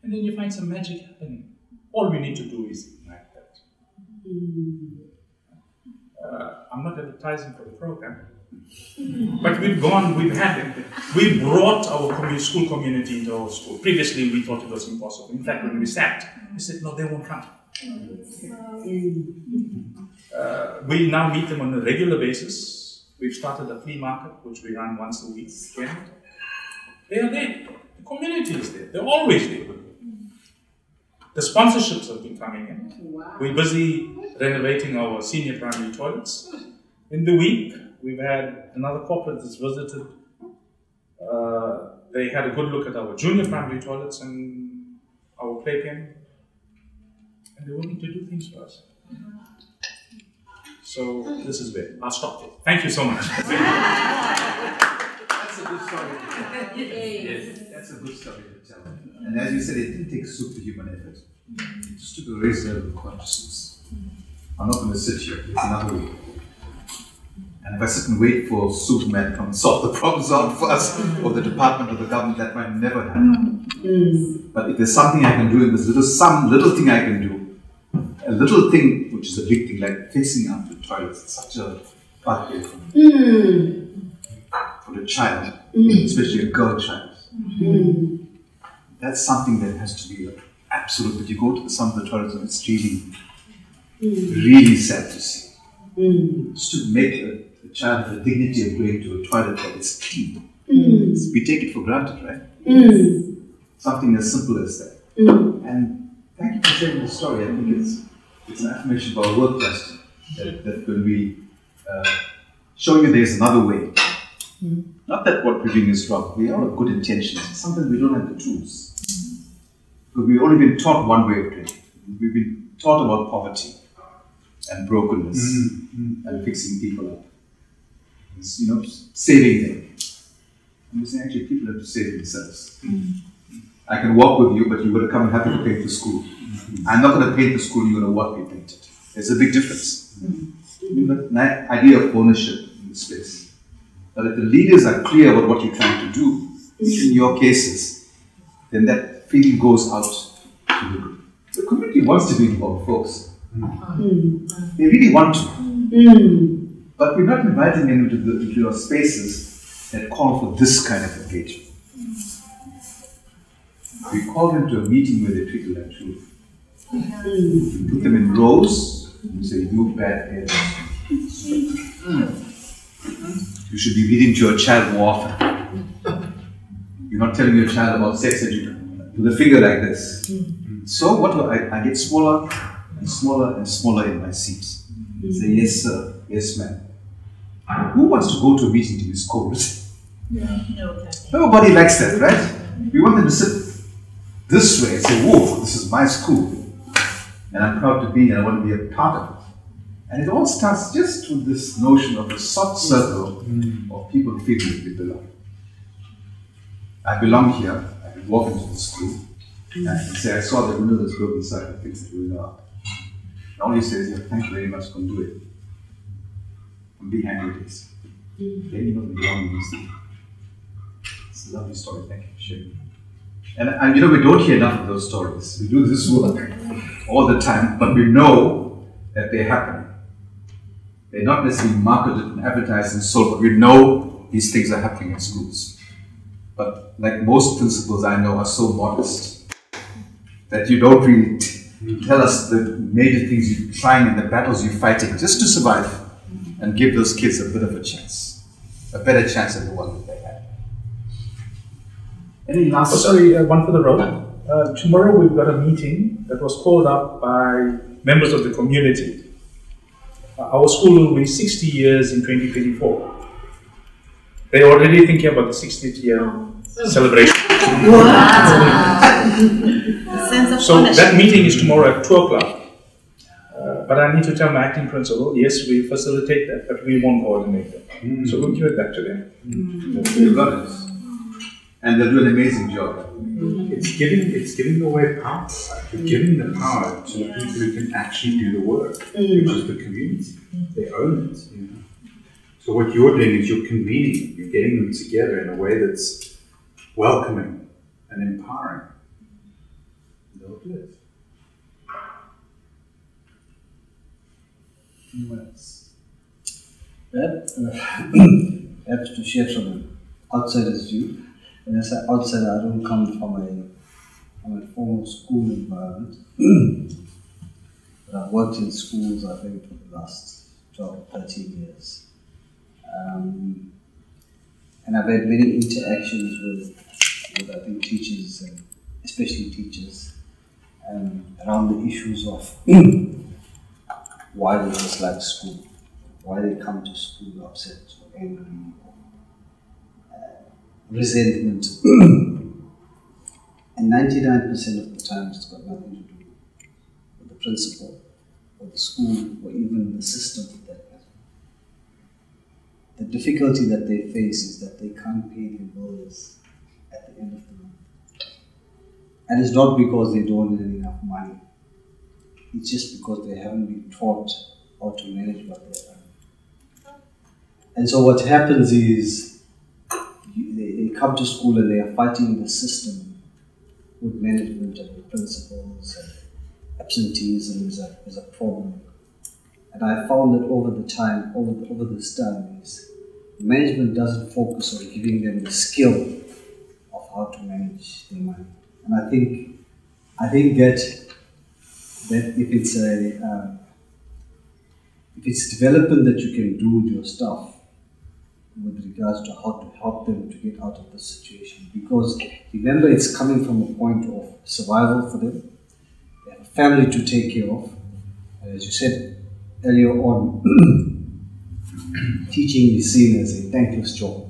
And then you find some magic happening. All we need to do is ignite that. I'm not advertising for the program. But we brought our school community into our school. Previously, we thought it was impossible. In fact, when we sat, we said, no, they won't come. We now meet them on a regular basis. We've started a flea market, which we run once a week. They are there. The community is there. They're always there. The sponsorships have been coming in. Wow. We're busy renovating our senior primary toilets. In the week, we've had another corporate that's visited. They had a good look at our junior primary toilets and our playpen. And they're willing to do things for us. So this is where I'll stop there. Thank you so much. That's a good story. Yes, that's a good story to tell. And as you said, it didn't take superhuman effort. It just took a raised level of consciousness. I'm not going to sit here. There's another way. And if I sit and wait for Superman to come and solve the problems out for us, or the department or the government, that might never happen. But if there's something I can do, and there's some little thing I can do, a little thing which is a big thing, like fixing up the toilets, it's such a bad day for the child, especially a girl child. That's something that has to be absolute. But you go to some of the toilets and it's really sad to see. Just to make a child have the dignity of going to a toilet that is clean. We take it for granted, right? Something as simple as that. And thank you for sharing the story. I think it's an affirmation of our work question that when we show you there's another way. Not that what we're doing is wrong. We all have good intentions. Sometimes we don't have the tools. Because we've only been taught one way of doing it. We've been taught about poverty and brokenness and fixing people up. It's, saving them. And we're saying actually people have to save themselves. I can walk with you, but you've got to come and help me to paint the school. I'm not going to paint the school, you're going to watch me paint it. There's a big difference. The idea of ownership in this space. But if the leaders are clear about what you're trying to do, in your cases, then that feeling goes out to the group. The community wants to be involved, folks. They really want to. But we're not inviting them into our spaces that call for this kind of engagement. We call them to a meeting where they treat you like children. You put them in rows, you say, you bad parents. You should be reading to your child more often. You're not telling your child about sex education. Do the finger like this. So what do I get smaller and smaller in my seats. Say, yes sir, yes ma'am. Who wants to go to a meeting to be scolded? Nobody likes that, right? We want them to sit this way and say, whoa, this is my school. And I'm proud to be and I want to be a part of it. And it all starts just with this notion of a soft circle of people feeling that they belong. I belong here. I can walk into the school and I can say, I saw the window that's broken inside and fix the window up. And all he says, yeah, thank you very much, come do it. And be angry this. Then you know the belonging. It's a lovely story, thank you for sharing. And you know, we don't hear enough of those stories. We do this work all the time, but we know that they happen. They're not necessarily marketed and advertised and sold, but we know these things are happening in schools. But like most principals I know are so modest that you don't really tell us the major things you're trying and the battles you're fighting just to survive and give those kids a bit of a chance, a better chance than the one that they had. Any last? One for the road. Tomorrow we've got a meeting that was called up by members of the community. Our school will be 60 years in 2024. They're already thinking about the 60th year celebration. So that meeting is tomorrow at 2 o'clock. But I need to tell my acting principal, yes, we facilitate that, but we won't coordinate that. So we'll give it back to them. You got it. And they'll do an amazing job. It's giving away power. You're giving the power to the people who can actually do the work, which is the community. They own it. You know? So what you're doing is you're convening, you're getting them together in a way that's welcoming and empowering. They'll do it. Anyone else? Perhaps to share from an outsider's view. And as an outsider, I don't come from a formal school environment. But I've worked in schools, I think, for the last 12, 13 years. And I've had many interactions with I think, teachers, and especially teachers, around the issues of why they dislike school, why they come to school upset or angry, resentment. And 99% of the time it's got nothing to do with the principal or the school or even the system for that matter. The difficulty that they face is that they can't pay their bills at the end of the month. And it's not because they don't have enough money. It's just because they haven't been taught how to manage what they earn. And so what happens is they come to school and they are fighting the system with management and the principals, and absenteeism is a problem. And I found that over this time, is management doesn't focus on giving them the skill of how to manage their money. And I think that if it's development that you can do with your staff with regards to how to help them to get out of the situation, because remember, it's coming from a point of survival for them. They have a family to take care of. As you said earlier on, teaching is seen as a thankless job.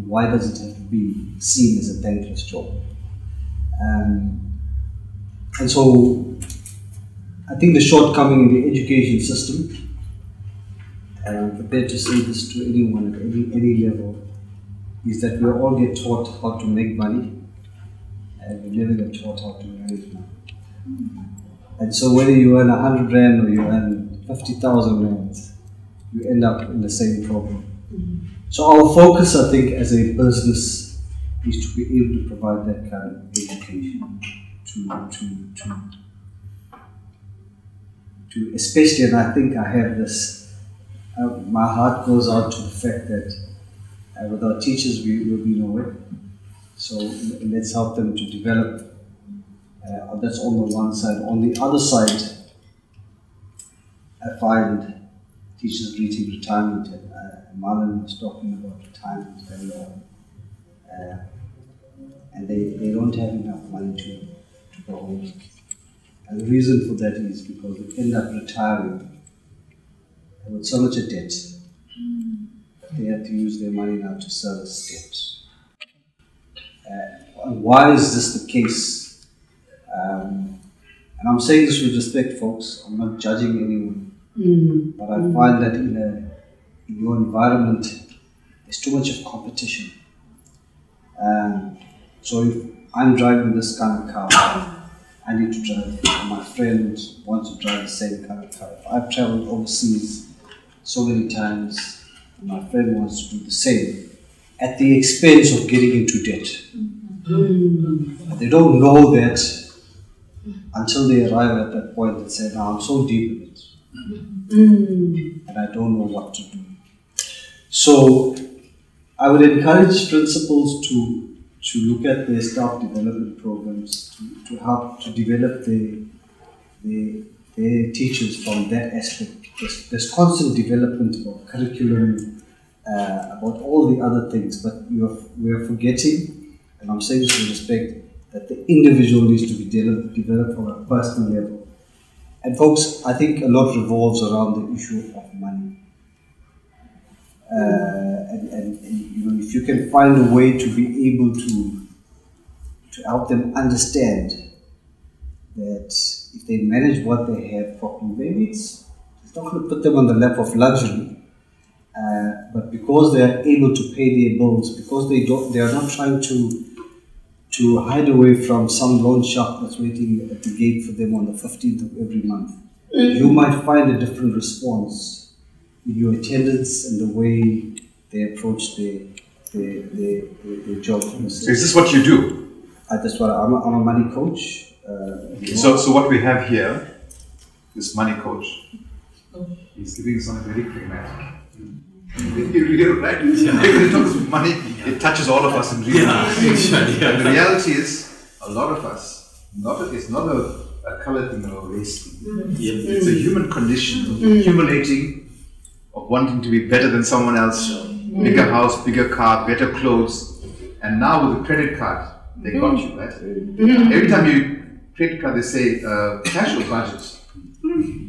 Why does it have to be seen as a thankless job? And so I think the shortcoming in the education system, and I'm prepared to say this to anyone at any level, is that we all get taught how to make money and we never get taught how to manage money. And so whether you earn 100 Rand or you earn 50,000 Rand, you end up in the same problem. So our focus, I think, as a business is to be able to provide that kind of education to especially, and I think I have this, my heart goes out to the fact that without teachers we will be nowhere. So let's help them to develop. That's on the one side. On the other side, I find teachers reaching retirement, and Marlon was talking about retirement earlier on, and they don't have enough money to go home. And the reason for that is because they end up retiring with so much of debt that they have to use their money now to service debt. Why is this the case? And I'm saying this with respect, folks. I'm not judging anyone. But I find that in your environment, there's too much of competition. So if I'm driving this kind of car, I need to drive. My friend wants to drive the same kind of car. If I've traveled overseas so many times, and my friend wants to do the same, at the expense of getting into debt. They don't know that until they arrive at that point and say, now I'm so deep in it. And I don't know what to do. So I would encourage principals to look at their staff development programs, to help to develop their teachers from that aspect. There's constant development about curriculum, about all the other things, but we are forgetting, and I'm saying this with respect, that the individual needs to be developed on a personal level. And folks, I think a lot revolves around the issue of money. And you know, if you can find a way to be able to help them understand that if they manage what they have properly, maybe it's not going to put them on the lap of luxury, but because they are able to pay their bills, because they are not trying to hide away from some loan shark that's waiting at the gate for them on the 15th of every month. You might find a different response in your attendance and the way they approach their job. So is this what you do? That's what I'm a money coach. So what we have here, this money coach, he's giving something very pragmatic. You're right. When it talks about money, it touches all of us in real life. And the reality is, a lot of us, it's not a color thing or a race thing. It's a human condition, accumulating, of wanting to be better than someone else, bigger house, bigger car, better clothes. And now with the credit card, they got you, right? Every time you credit card, they say cash or budget.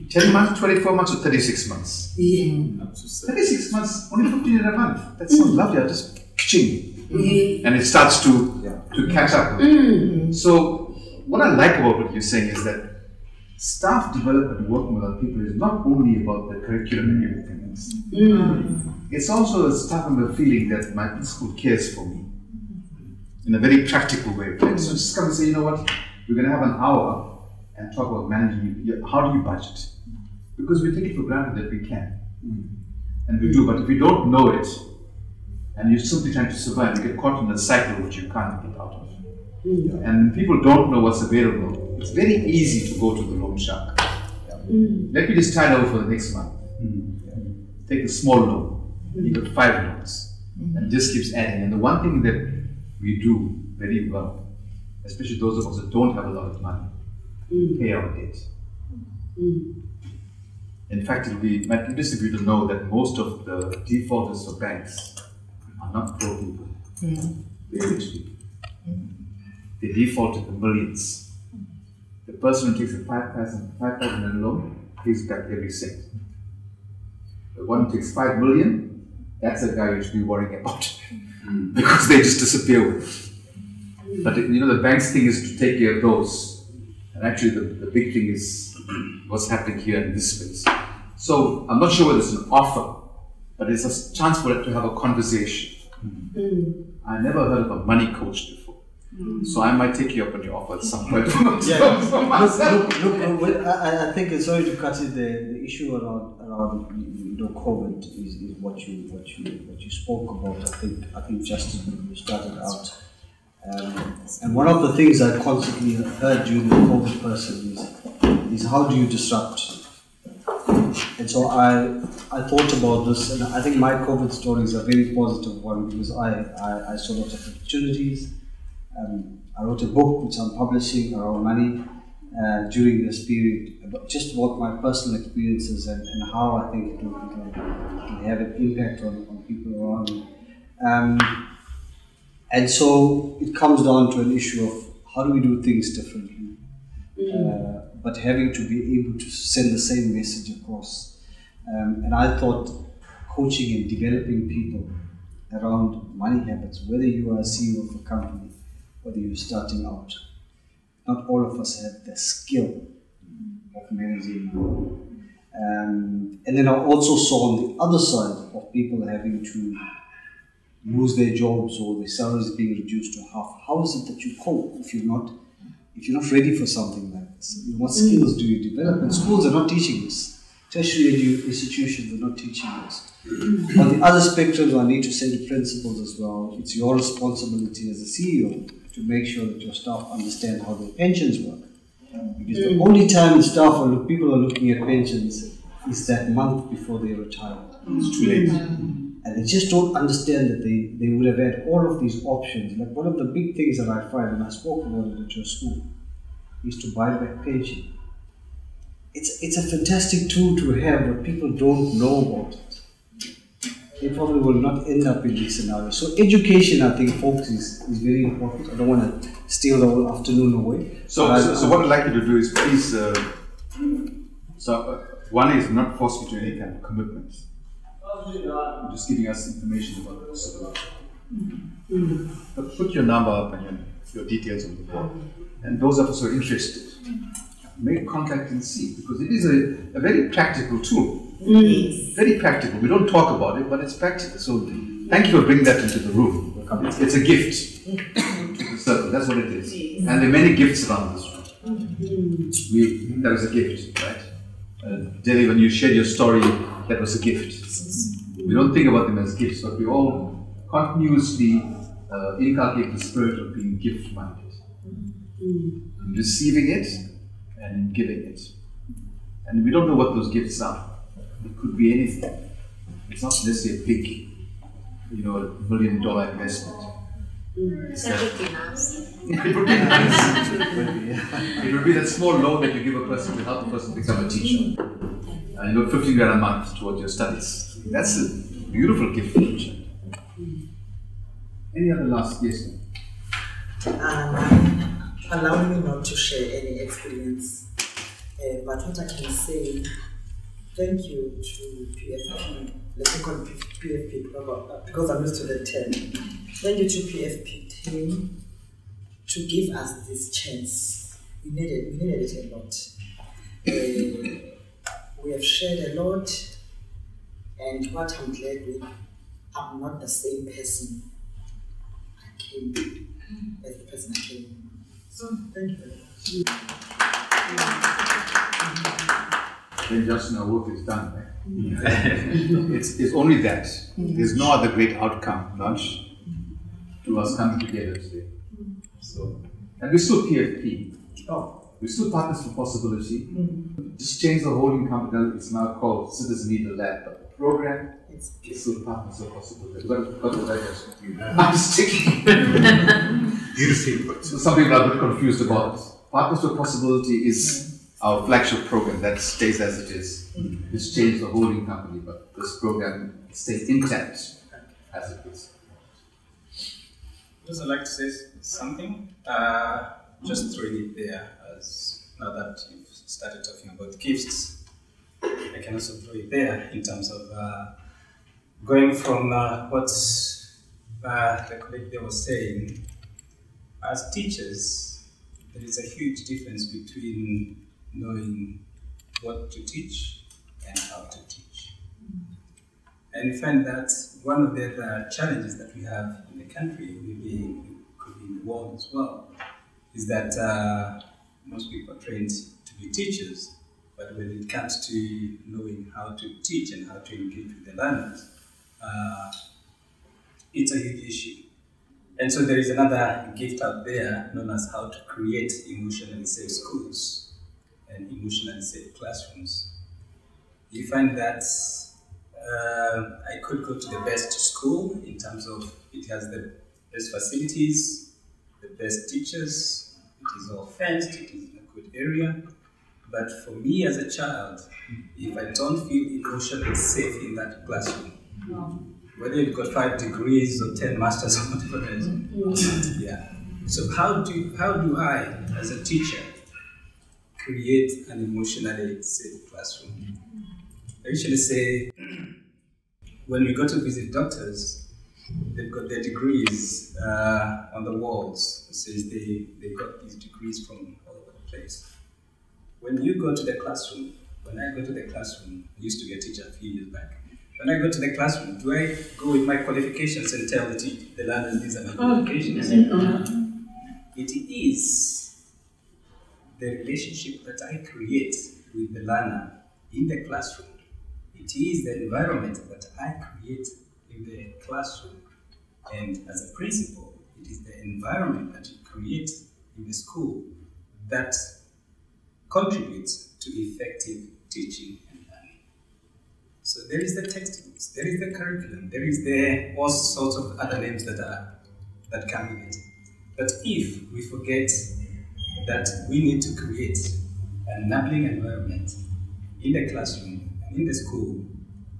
10 months, 24 months, or 36 months? 36 months, only 15 a month. That sounds lovely. I'll just ching. And it starts to catch up. So, what I like about what you're saying is that staff development, working with other people, is not only about the curriculum and everything else. It's also a staff member feeling that my principal cares for me in a very practical way. Right? So, just come and say, you know what, we're going to have an hour and talk about managing. How do you budget? Because we take it for granted that we can. And we do, but if we don't know it, and you're simply trying to survive, you get caught in a cycle which you can't get out of. And people don't know what's available. It's very easy to go to the loan shark. Let me just tide over for the next month. Take a small loan, and you got 5 loans, and it just keeps adding. And the one thing that we do very well, especially those of us that don't have a lot of money, pay our debt. In fact, it will be my interest of you to know that most of the defaulters for banks are not poor people. They're rich people. They default in the millions. The person who takes a 5,000 loan pays back every cent. The one who takes 5 million, that's a guy you should be worrying about because they just disappear with. But you know, the bank's thing is to take care of those. And actually the big thing is what's happening here in this space. So I'm not sure whether it's an offer, but it's a chance for it to have a conversation. I never heard of a money coach before. So I might take you up on your offer at some point. Look, I think, sorry to cut it, the issue around COVID is what you spoke about. I think Justin, when you started out. And one of the things I constantly heard during the COVID person is how do you disrupt? And so I thought about this, and I think my COVID story is a very positive one because I saw lots of opportunities. I wrote a book which I'm publishing around money during this period, just about my personal experiences and how I think it can have an impact on people around me. And so it comes down to an issue of how do we do things differently. but having to be able to send the same message across. And I thought coaching and developing people around money habits, whether you are a CEO of a company, whether you're starting out, not all of us have the skill of managing money. And then I also saw on the other side of people having to lose their jobs or their salaries being reduced to half. How is it that you cope if you're not ready for something like this? What skills do you develop? And schools are not teaching this. Tertiary institutions are not teaching this. On the other spectrum, I need to say to principals as well, it's your responsibility as a CEO to make sure that your staff understand how their pensions work. Because the only time people are looking at pensions is that month before they retire. It's too late. And they just don't understand that they would have had all of these options. Like one of the big things that I find, and I spoke about it at your school, is to buy back pension. It's a fantastic tool to have, but people don't know about it. They probably will not end up in these scenarios. So education, I think, folks, is very important. I don't want to steal the whole afternoon away. So what I'd like you to do is please, one is not force you to any kind of commitment. You're just giving us information about the possibility. But put your number up and your details on the board. And those of us who are interested, make contact and see, because it is a very practical tool. Very practical. We don't talk about it, but it's practical. So thank you for bringing that into the room. It's a gift to the circle. That's what it is. And there are many gifts around this room. That was a gift, right? Delhi, when you shared your story, that was a gift. We don't think about them as gifts, but we all continuously inculcate the spirit of being gift-minded. In receiving it and in giving it. And we don't know what those gifts are. It could be anything. It's not necessarily a big, $1 million investment. That would be nice. It would be nice. It would be that small loan that you give a person to help a person become a teacher. 50 grand a month towards your studies. That's a beautiful gift for teacher. Any other last question? Allow me not to share any experience, but what I can say, thank you to PFP, let's call it PFP, because I'm used to the term. Thank you to PFP team to give us this chance. We needed it a lot. We have shared a lot, and what I'm glad with, I'm not the same person I came as the person I came. So, thank you very much. Then just our work is done, right? It's only that. There's no other great outcome, much, to us coming together today. So, and we're still PFP. We're still Partners for Possibility. Just change the holding company. It's now called Citizen Leader Lab, but the program is still Partners for Possibility. I'm sticking. Beautiful. So some people are a bit confused about it. Partners for Possibility is our flagship program that stays as it is. It's changed the holding company, but this program stays intact as it is. I'd like to say something. Just throwing it there, as now that you've started talking about gifts, I can also throw it there in terms of going from what the colleague there was saying. As teachers, there is a huge difference between knowing what to teach and how to teach. And we find that one of the challenges that we have in the country, maybe could be in the world as well, is that most people are trained to be teachers, but when it comes to knowing how to teach and how to engage with the learners, it's a huge issue. And so there is another gift out there known as how to create emotionally safe schools and emotionally safe classrooms. You find that I could go to the best school in terms of it has the best facilities, the best teachers, it is all fenced, it is in a good area. But for me as a child, if I don't feel emotionally safe in that classroom, whether you've got 5 degrees or 10 masters or whatever it is, yeah. So how do I, as a teacher, create an emotionally safe classroom. I usually say, when we go to visit doctors, they've got their degrees on the walls. It says they got these degrees from all over the place. When you go to the classroom, when I go to the classroom, I used to be a teacher a few years back. When I go to the classroom, do I go with my qualifications and tell the learners these are my qualifications? It is the relationship that I create with the learner in the classroom. It is the environment that I create in the classroom. And as a principal, it is the environment that you create in the school that contributes to effective teaching and learning. So there is the textbooks, there is the curriculum, there is the all sorts of other names that come with it. But if we forget that we need to create an enabling environment in the classroom and in the school,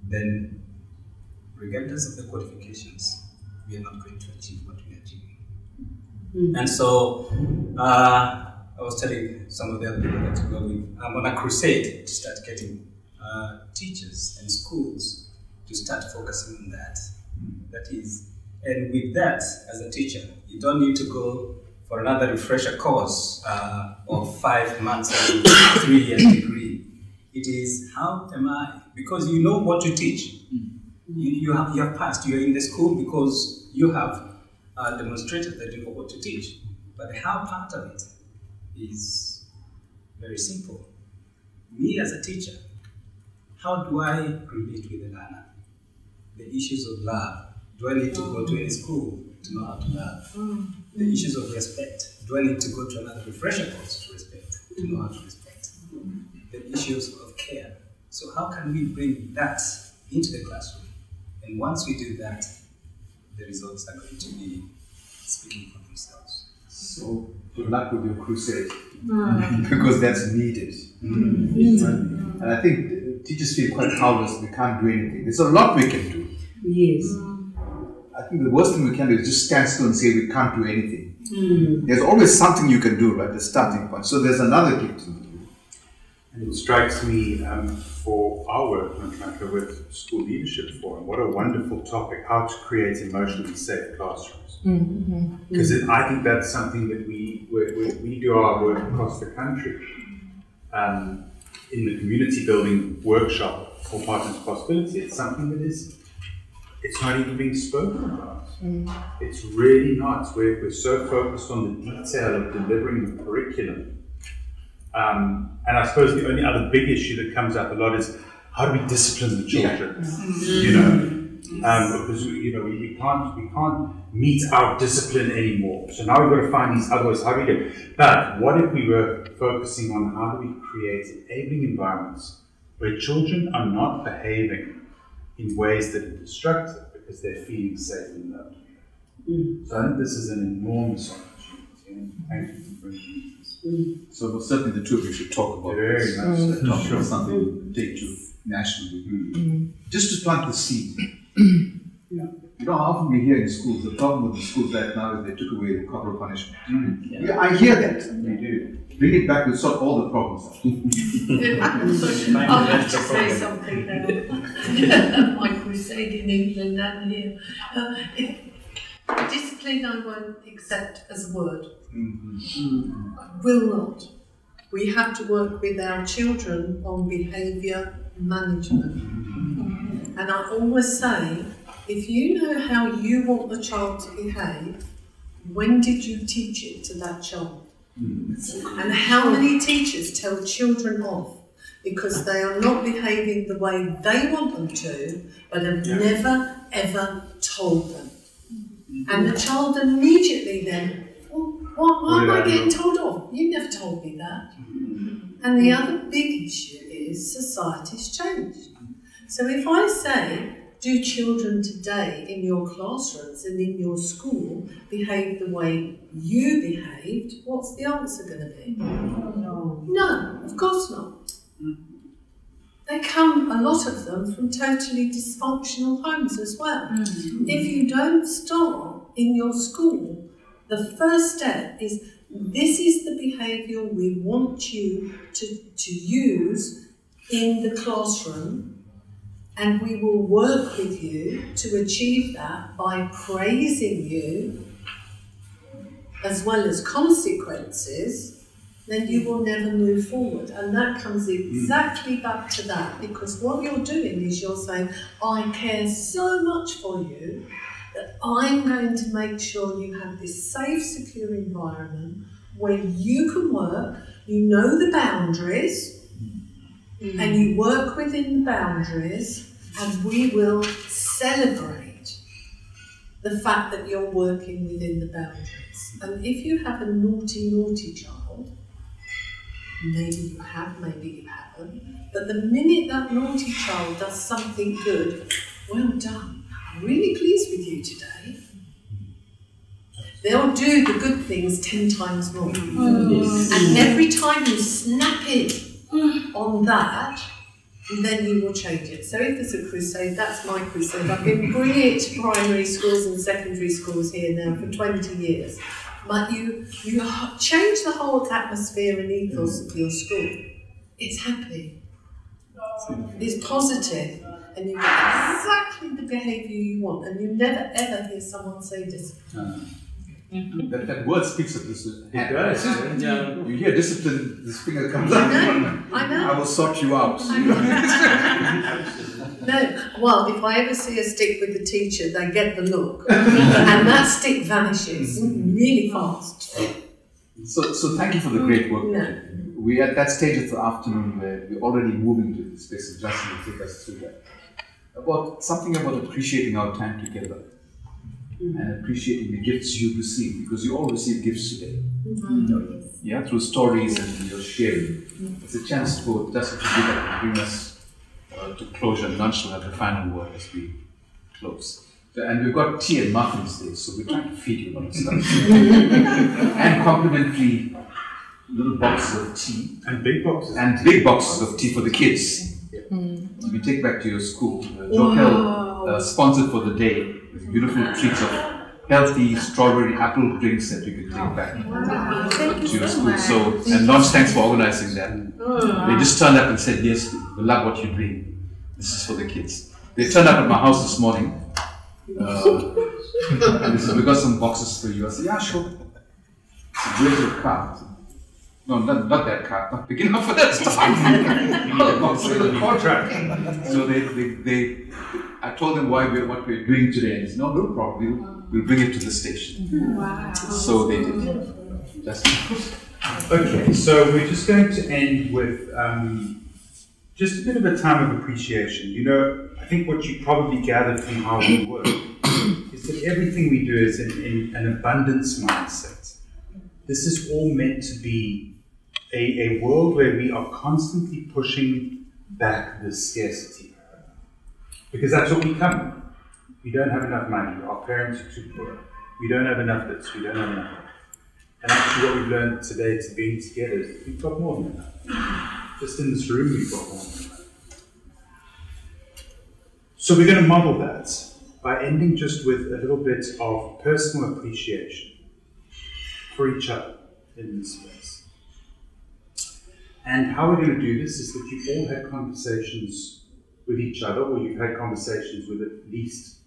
then regardless of the qualifications, we are not going to achieve what we are achieving. And so, I was telling some of the other people that we go with, I'm on a crusade to start getting teachers and schools to start focusing on that. That is, and with that, as a teacher, you don't need to go for another refresher course of 5 months or 3 years degree. It is, how am I? Because you know what to teach. You have passed. You are in the school because you have demonstrated that you know what to teach. But the how part of it is very simple. Me as a teacher, how do I relate with the learner? The issues of love. Do I need to go to any school to know how to love? The issues of respect. Do I need to go to another refresher course to respect, to know how to respect? The issues of care. So how can we bring that into the classroom? And once we do that, the results are going to be speaking for themselves. So good luck with your crusade, because that's needed. And I think teachers feel quite powerless, we can't do anything. There's a lot we can do. Yes. I think the worst thing we can do is just stand still and say we can't do anything. There's always something you can do, right? The starting point. So there's another gift. And it strikes me for our work on Transfer with School Leadership Forum, what a wonderful topic, how to create emotionally safe classrooms. Because I think that's something that we do our work across the country. In the community building workshop for Partners Possibility, it's something that it's not even being spoken about. It's really not. We're so focused on the detail of delivering the curriculum. And I suppose the only other big issue that comes up a lot is how do we discipline the children? You know, because we can't meet our discipline anymore. So now we've got to find these other ways. How do we do it? But what if we were focusing on how do we create enabling environments where children are not behaving in ways that are destructive because they're feeling safe and loved? So I think this is an enormous opportunity. Thank you for bringing this. So certainly the two of you should talk about Very this. much. Talk about something to take to nationally. Just to plant the seed. You know, how often we hear in schools, the problem with the schools right now is they took away the corporal punishment. I hear that. We do. Bring it back, we'll solve all the problems. I'll have to say something now. My crusade in England and here. Discipline I won't accept as a word. I will not. We have to work with our children on behaviour management. And I always say, if you know how you want the child to behave, when did you teach it to that child? And how many teachers tell children off because they are not behaving the way they want them to, but have never ever told them? And the child immediately then, why am I getting told off? You never told me that. And the other big issue is society's changed. So if I say, do children today in your classrooms and in your school behave the way you behaved, what's the answer going to be? No, of course not. They come, a lot of them, from totally dysfunctional homes as well. If you don't start in your school, the first step is this is the behaviour we want you to use in the classroom, and we will work with you to achieve that by praising you as well as consequences, then you will never move forward. And that comes exactly back to that, because what you're doing is you're saying, I care so much for you that I'm going to make sure you have this safe, secure environment where you can work, you know the boundaries, and you work within the boundaries, and we will celebrate the fact that you're working within the boundaries. And if you have a naughty, naughty child, maybe you have, maybe you haven't, but the minute that naughty child does something good, well done, I'm really pleased with you today. They'll do the good things 10 times more. And every time you snap it on that, then you will change it. So if there's a crusade, that's my crusade. I've been bringing it to primary schools and secondary schools here now for 20 years. But you change the whole atmosphere and ethos of your school. It's happy. It's positive. And you get exactly the behaviour you want. And you never ever hear someone say discipline. That word speaks of this. You hear discipline, this finger comes out. I know. I will sort you out. No, well, if I ever see a stick with the teacher, they get the look. And that stick vanishes really fast. So thank you for the great work. No. We're at that stage of the afternoon where we're already moving to the space of Justin will take us through that. Something about appreciating our time together. And appreciating the gifts you receive, because you all receive gifts today. Yeah, through stories and your sharing. It's a chance for Justin to do that and bring us to closure. And Lunch will have the final word as we close. And we've got tea and muffins today, so we're trying to feed you a lot of stuff. And complimentary little boxes of tea. And big boxes. And big boxes of tea for the kids. You can take back to your school. Jokel sponsored for the day with beautiful treats of healthy strawberry apple drinks that you can take back to your school. So, and Lunch, thanks for organizing that. They just turned up and said, yes, we love what you're doing. This is for the kids. They turned up at my house this morning. And they said, we got some boxes for you. I said, yeah, sure. It's a great car. No, not that car. Not big enough for that stuff. So I told them what we're doing today, and they said, no problem. We'll bring it to the station. Wow. So they did. Okay, so we're just going to end with just a bit of a time of appreciation. You know, I think what you probably gathered from how we work is that everything we do is in an abundance mindset. This is all meant to be a world where we are constantly pushing back the scarcity. Because that's what we come with. We don't have enough money. Our parents are too poor. We don't have enough this. We don't have enough that. And actually what we've learned today to being together is we've got more than enough. Just in this room we've got more than enough. So we're going to model that by ending just with a little bit of personal appreciation for each other in this space. And how we're going to do this is that you've all had conversations with each other, or you've had conversations with at least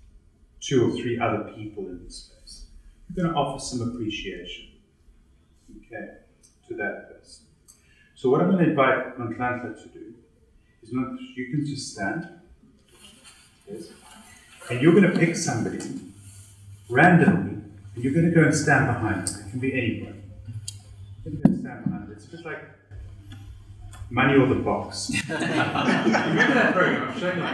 2 or 3 other people in this space. You're going to offer some appreciation, okay, to that person. So what I'm going to invite Nhlanhla to do is you can just stand, yes, and you're going to pick somebody randomly, and you're going to go and stand behind them. It can be anyone. You're going to stand behind them. It's a bit like Money or the Box. Remember that program? I'm showing you.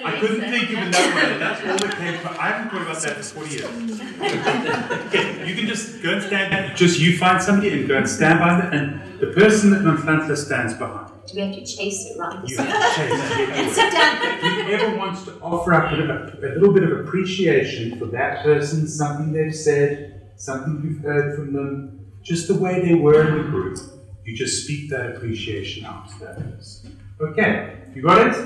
I couldn't think of another one. That's all that came from. I haven't thought about that for 40 years. Okay, you can just go and stand. Just you find somebody and go and stand by them, and the person that Nhlanhla stands behind. Do we have to chase it around the You have to chase it. and sit down. Whoever wants to offer up a little bit of appreciation for that person, something they've said, something you've heard from them, just the way they were in the group, you just speak that appreciation out to that person. Okay, you got it?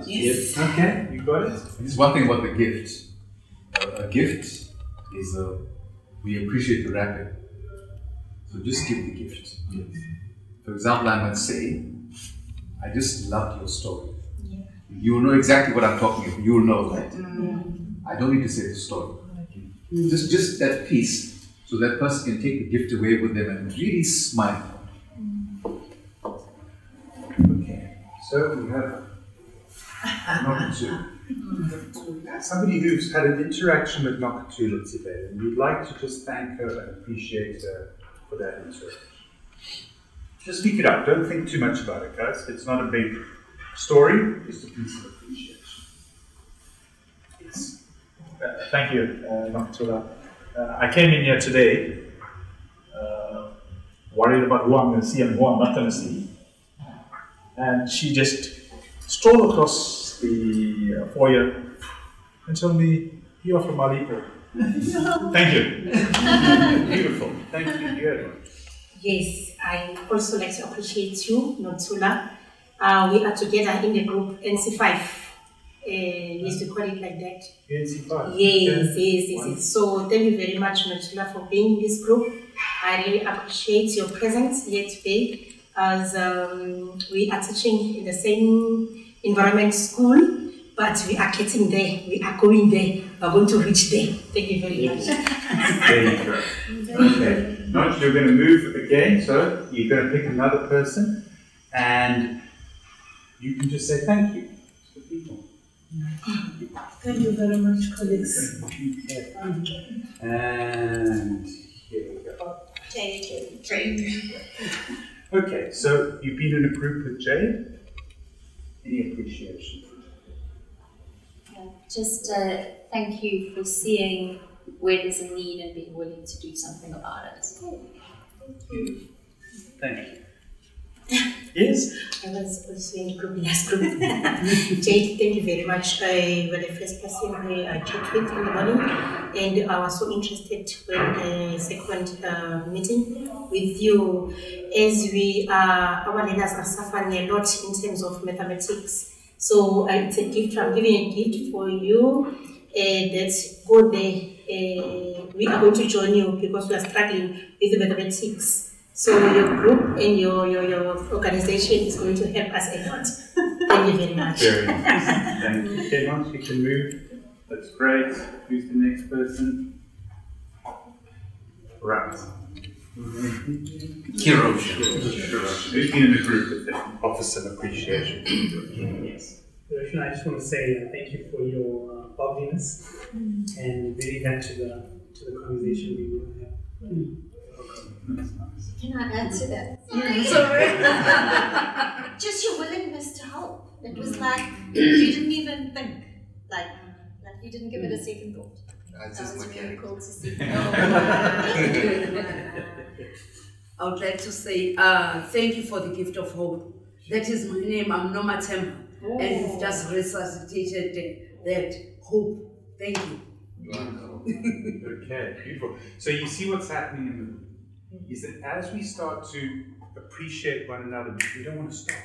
Yes. Okay, you got it? There's one thing about the gift. a gift is we appreciate the wrapping. So just give the gift. Yes. For example, I might say, I just loved your story. Yeah. You will know exactly what I'm talking about. You will know, right? I don't need to say the story. Just that piece, so that person can take the gift away with them and really smile. Okay, so we have Nokatu. Somebody who's had an interaction with Nokatula today, and we'd like to just thank her and appreciate her for that interaction. Just speak it up, don't think too much about it, guys. It's not a big story, it's a piece of appreciation. Yes. Thank you, Nokatula. I came in here today worried about who I'm going to see and who I'm not going to see. And she just strolled across the foyer and told me, "You're from Malipo." Thank you. Beautiful. Thank you. Yeah. Yes, I also like to appreciate you, Notula. We are together in the group NC5. Yes, we call it like that. NC5. Yes. So thank you very much, Notula, for being in this group. I really appreciate your presence here today, as we are teaching in the same environment school, but we are getting there. We are going there. We are going to reach there. Thank you very much. There you go. Okay. Notch, you're going to move again, so you're going to pick another person, and you can just say thank you to the people. Thank you very much, colleagues. And here we go. Jade. Okay, so you've been in a group with Jade. Any appreciation? Just thank you for seeing where there's a need and being willing to do something about it. Thank you. Yes? I was also in group last group. Jade, thank you very much. I was the first person I checked with in the morning, and I was so interested when the second meeting with you, as we our leaders are suffering a lot in terms of mathematics. So it's a gift. I'm giving a gift for you. That go there. We are going to join you because we are struggling with mathematics. So your group and your organization is going to help us a lot. Thank you very much. Very nice. Thank you. Okay, once you can move. That's great. Who's the next person? Right. Hiroshi. Who's been in the group with them? Offer some appreciation. Yes. Hiroshi, I just want to say thank you for your bubbliness and really glad to the conversation we will have. Can I add to that? Sorry. Just your willingness to help. It was like you didn't even think, like you didn't give it a second thought. That was really cool to see. I would like to say thank you for the gift of hope. That is my name. I'm Noma Temba, and you've just resuscitated that hope. Thank you. Okay, beautiful. So you see what's happening in the room is that as we start to appreciate one another, we don't want to stop.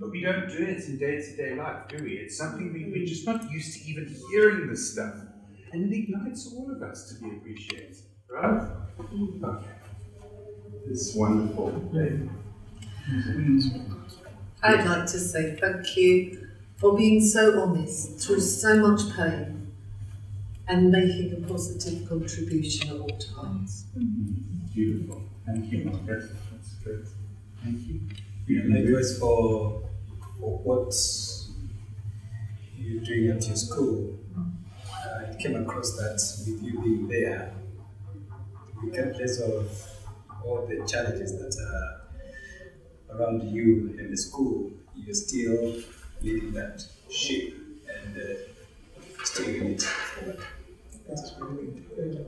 But we don't do it in day-to-day life, do we? It's something we're just not used to even hearing this stuff. And it ignites all of us to be appreciated, right? Okay. This is wonderful. David. I'd like to say thank you for being so honest through so much pain and making a positive contribution at all times. Beautiful. Thank you, Margaret. That's great. Thank you. Likewise for what you're doing at your school. I came across that with you being there, regardless of all the challenges that are around you and the school, you're still leading that ship and steering it forward. That's really good.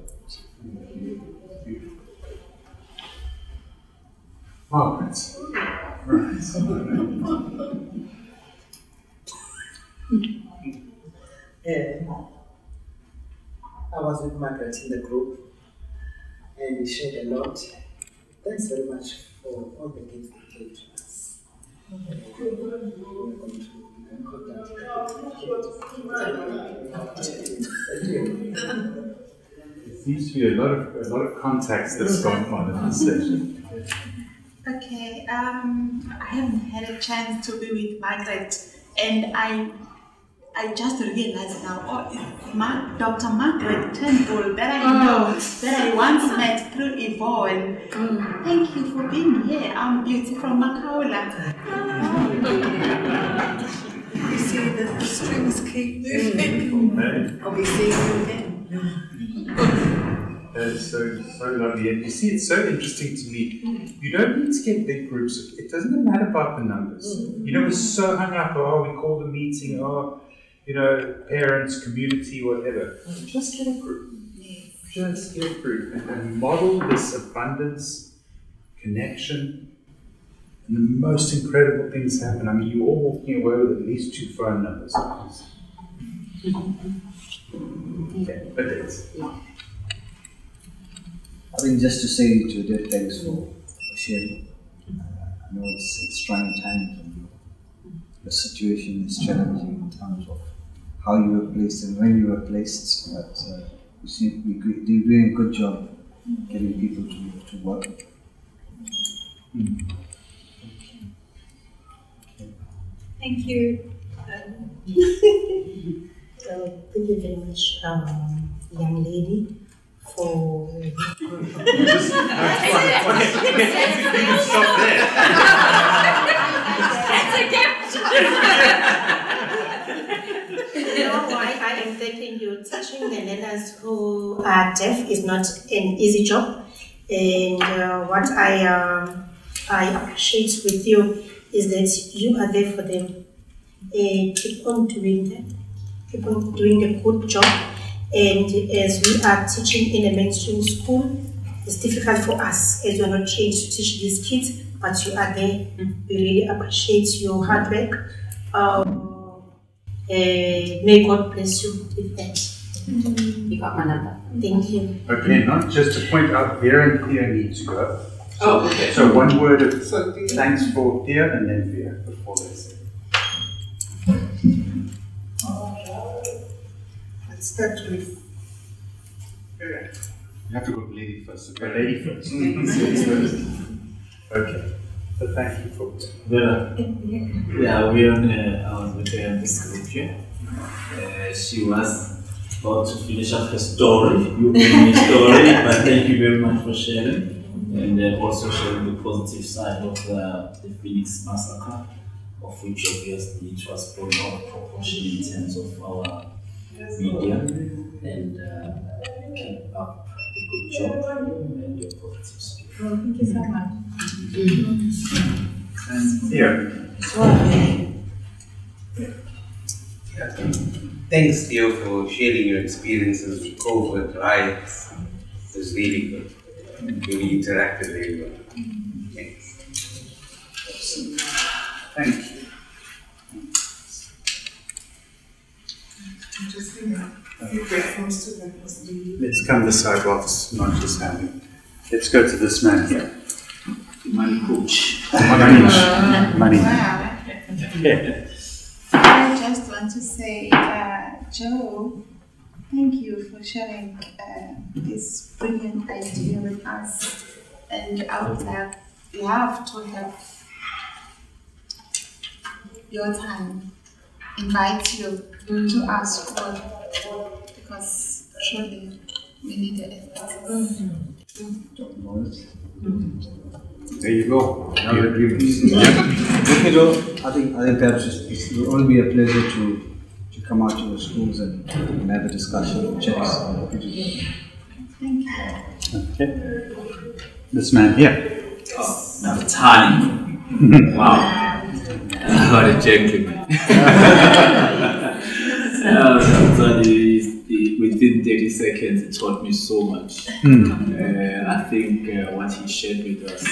Margaret. I was with Margaret in the group and we shared a lot. Thanks very much for all the gifts you gave to us. There seems to be a lot of contacts that's gone on in this session. Okay, I haven't had a chance to be with Margaret, and I just realized now, it's Dr. Margaret Turnbull that I know, that I once met through Yvonne. Thank you for being here. I'm Beauty from Makaula. You see that the strings keep moving. I'll be seeing you again. That is so lovely. And you see, it's so interesting to me. You don't need to get big groups. It doesn't matter about the numbers. You know, we're so hung up, we called a meeting, parents, community, whatever. Just get a group. Just get a group. And model this abundance, connection, and the most incredible things happen. I mean, you're all walking away with at least 2 phone numbers. Okay, but it's... I think just to say to Dave, thanks for sharing. I know it's trying times and the situation is challenging in terms of how you were placed and when you were placed, but you seem to be doing a good job getting people to work. Thank you. Thank you very much, young lady, for. Stop there. That's a gift. You know why I am thanking you. Teaching the learners who are deaf is not an easy job, and what I appreciate with you is that you are there for them. Keep on doing that. Keep on doing a good job. And as we are teaching in a mainstream school, it's difficult for us as we are not trained to teach these kids, but you are there. We really appreciate your hard work. May God bless you with that. You got my number. Thank you. Okay, not just to point out, Vera and Thea need to go. Oh, okay. So one word of thanks for Thea and then Vera before they say. Let's start with You have to go lady first. Okay, lady first. Okay. So thank you for Vera. Yeah, we are on with her this group here. She was about to finish up her story. You gave me a story, but thank you very much for sharing. And also sharing the positive side of the Phoenix massacre, of which obviously it was blown out of proportion in terms of our media, and keep up the good job and your positive spirit. Thank you so much. And here. Thanks, Theo, for sharing your experiences with COVID riots. It was really good. Really interacted very well. Thanks. Thank you. Let's come this side while it's not just happening. Let's go to this man here. Money coach. Money. Wow. I just want to say, Joe, thank you for sharing this brilliant idea with us. And I would love to have your time, invite you to our school, because surely we need the effort. There you go. I would agree with you. Okay, Joe, I think perhaps it will only be a pleasure to come out to your schools and have a discussion, checks. Thank you. Okay. This man here. Oh, Naftali. Wow. What a gentleman. Within 30 seconds, it taught me so much. I think what he shared with us,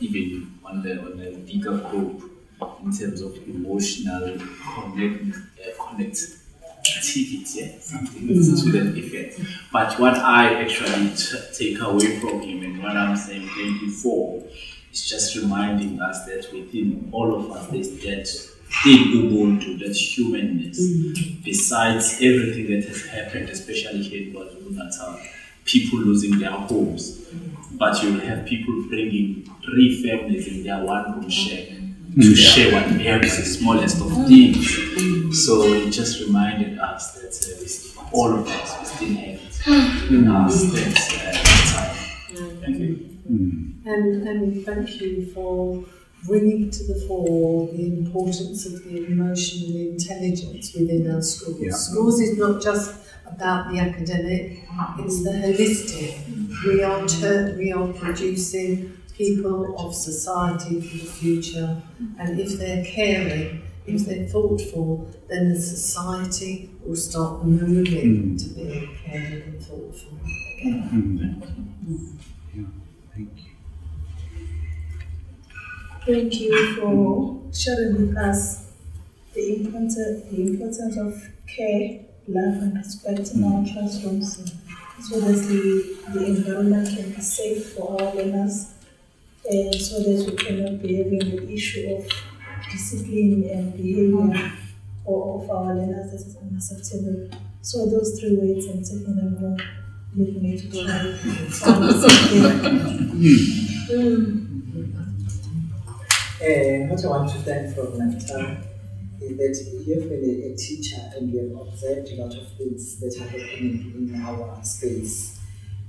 even on the bigger group, in terms of emotional connectivity, something to that effect. But what I actually take away from him, and what I'm saying thank you for, is it's just reminding us that within all of us there's that Ubuntu, that humanness. Besides everything that has happened, especially here in KwaZulu-Natal, people losing their homes, but you'll have people bringing 3 families in their one-room shack to share what perhaps the smallest of things. So it just reminded us that all of us, we still have it in us that time. Thank you. And thank you for bringing to the fore the importance of the emotional intelligence within our schools. Yeah. Schools is not just about the academic, it's the holistic. We are producing people of society for the future, and if they're caring, if they're thoughtful, then the society will start moving to be caring and thoughtful again. Thank you for sharing with us the importance of care, love, and respect in our classrooms, so that the environment can be safe for our learners, and so that we cannot be having the issue of discipline and behavior of our learners that is unacceptable. So those 3 words, I'm taking them home with me to try what I want to learn from Natal is that you have been a teacher and you have observed a lot of things that are happening in our space.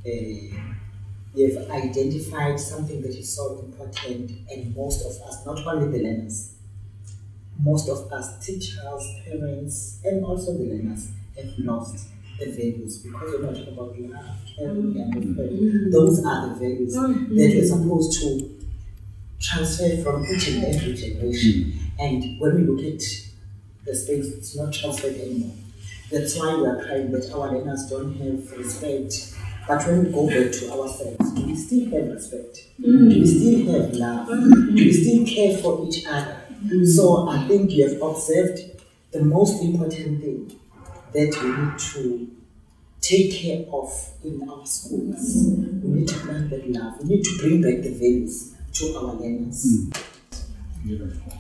You have identified something that is so important, and most of us, not only the learners, most of us, teachers, parents, and also the learners, have lost the values because we're not talking about love, caring, and respect. Those are the values that we're supposed to transfer from each and every generation. And when we look at the space, it's not transferred anymore. That's why we are crying that our learners don't have respect. But when we go back to ourselves, do we still have respect? Do we still have love? Do we still care for each other? So I think you have observed the most important thing that we need to take care of in our schools. We need to plant that love. We need to bring back the values to our learners. Beautiful.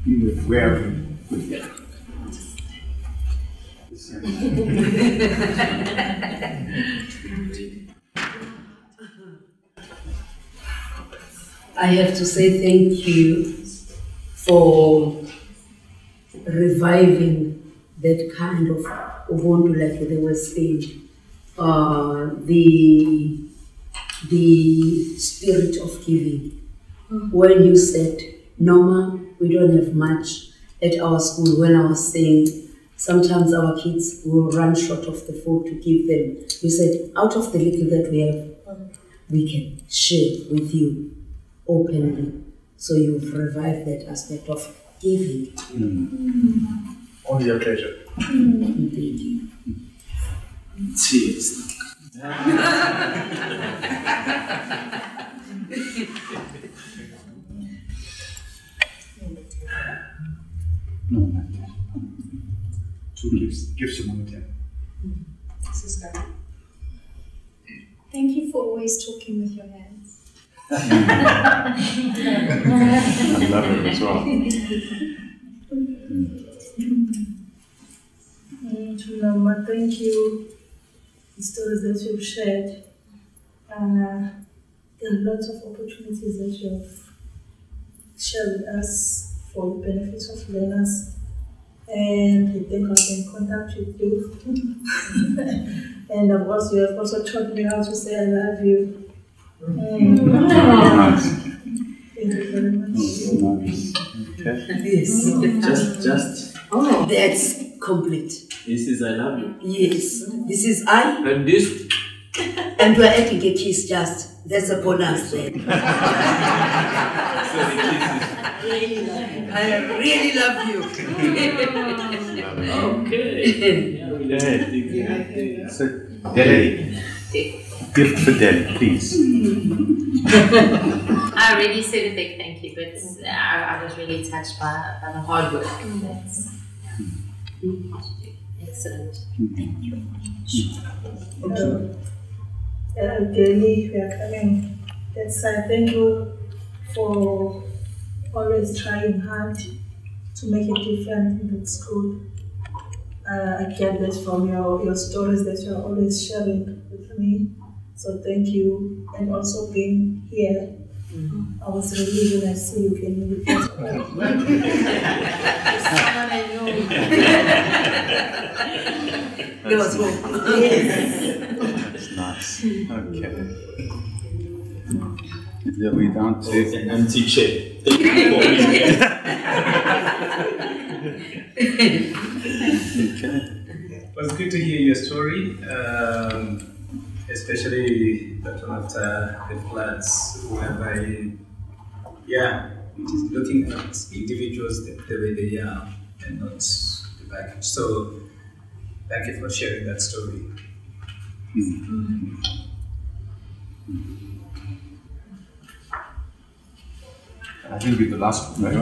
Very good. I have to say thank you for reviving that kind of Ubuntu, like they were saying, the spirit of giving. When you said, Norma, we don't have much at our school, when I was saying sometimes our kids will run short of the food to give them, you said, out of the little that we have, we can share with you openly. So you've revived that aspect of giving. Only a pleasure. Thank you. Cheers. No, man. 2 gifts a moment. Thank you for always talking with your hands. I love it as well. Norma, thank you. The stories that you've shared. There are lots of opportunities that you have shared with us for the benefits of learners. And I think I can contact with you. And of course, you have also taught me how to say I love you. Nice. Thank you very much. Okay. Yes. Just. Oh, that's complete. This is I love you. Yes. This is I. And this. And we're adding a kiss just. That's a bonus there. I really love you. Okay. So, Delhi. Gift for Delhi, please. I already said a big thank you, but I was really touched by the hard work. That's excellent. Thank you. Delhi, we are coming Yes, I thank you for always trying hard to make a difference in the school. I get that from your stories that you are always sharing with me. So thank you, and also being here. I was relieved when I see you came in the first place. Someone I know. There was hope. That's nice. Okay. Yeah, we're down to an empty chair. Okay. It was good to hear your story, especially that one after the floods, whereby, yeah, it is looking at individuals the way they are and not the package. So, thank you for sharing that story. I think we're the last one, right?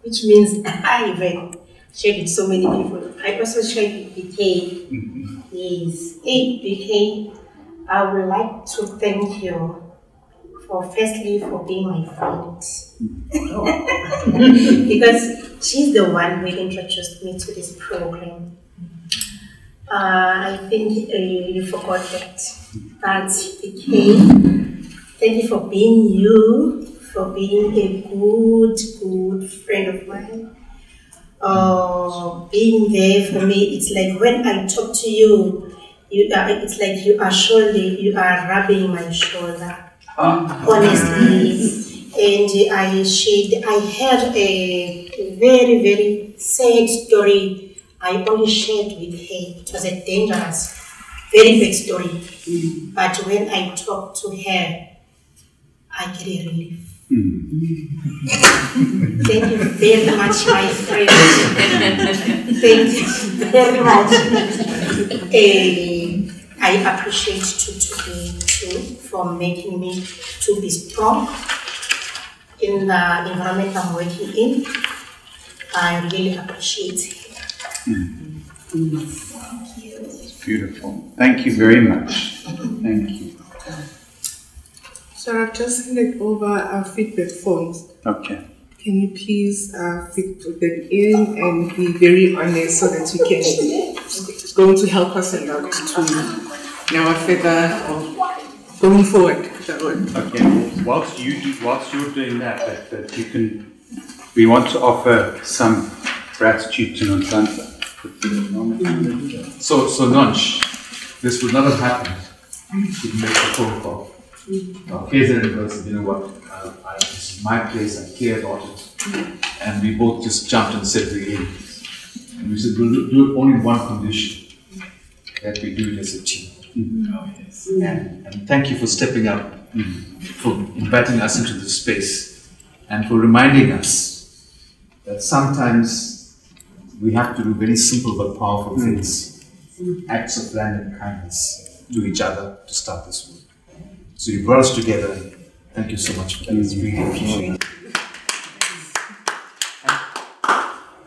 Which means I even shared with so many people. I also shared with BK. Yes, hey BK, I would like to thank you for firstly for being my friend. Because she's the one who introduced me to this program. I think you forgot that. But BK, thank you for being you, for being a good friend of mine. Being there for me, it's like when I talk to you, it's like you are rubbing my shoulder. Honestly. And I had a very, very sad story I only shared with her. It was a dangerous, very big story. But when I talk to her, I get a relief. Thank you very much, my friend. Thank you very much. I appreciate you for making me to be strong in the environment I'm working in. I really appreciate it. Thank you. Beautiful. Thank you very much. Thank you. So I've just handed over our feedback forms. Okay. Can you please put them in and be very honest so that we can, it's going to help us a lot to now further going forward. Okay. Whilst you're doing that you can, we want to offer some gratitude to Nonhlanhla. So Nonch, this would not have happened if you make a phone call. Kaiser and Girls said, you know what, this is my place, I care about it. And we both just jumped and said to him, and we said, we'll do it only in one condition, that we do it as a team. And thank you for stepping up, for inviting us into this space, and for reminding us that sometimes we have to do very simple but powerful things, acts of random kindness to each other to start this work. So you brought us together. Thank you so much for that. It's really appreciated.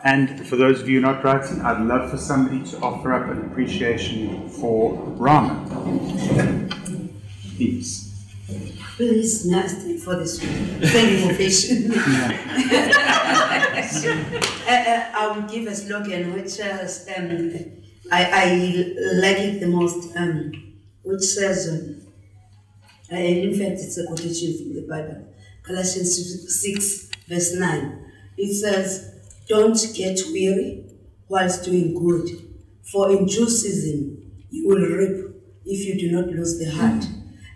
And for those of you not writing, I'd love for somebody to offer up an appreciation for Rama. Please. Please, nasty for this very innovation. I will give a slogan which says, I like it the most, which says, in fact, it's a quotation from the Bible, Galatians 6, verse 9. It says, don't get weary whilst doing good, for in due season you will reap if you do not lose the heart.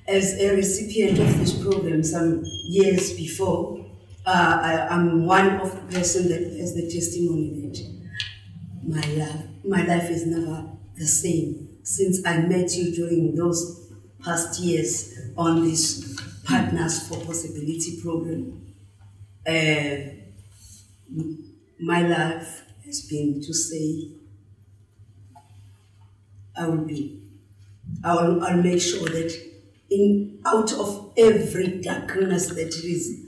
As a recipient of this program some years before, I'm one of the person that has the testimony that my life is never the same since I met you during those past years on this Partners for Possibility program. My life has been to say, I'll make sure that out of every darkness that is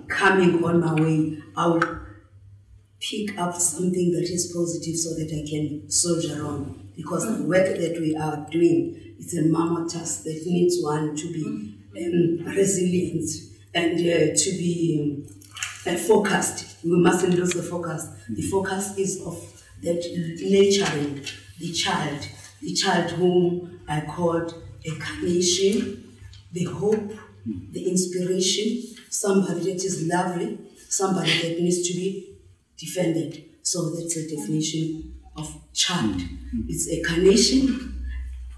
coming on my way, pick up something that is positive so that I can soldier on. Because the work that we are doing is a mammoth task that needs one to be resilient and to be focused. We mustn't lose the focus. The focus is of that nurturing the child whom I called a carnation, the hope, the inspiration, somebody that is lovely, somebody that needs to be defended. So that's the definition of child. It's a carnation,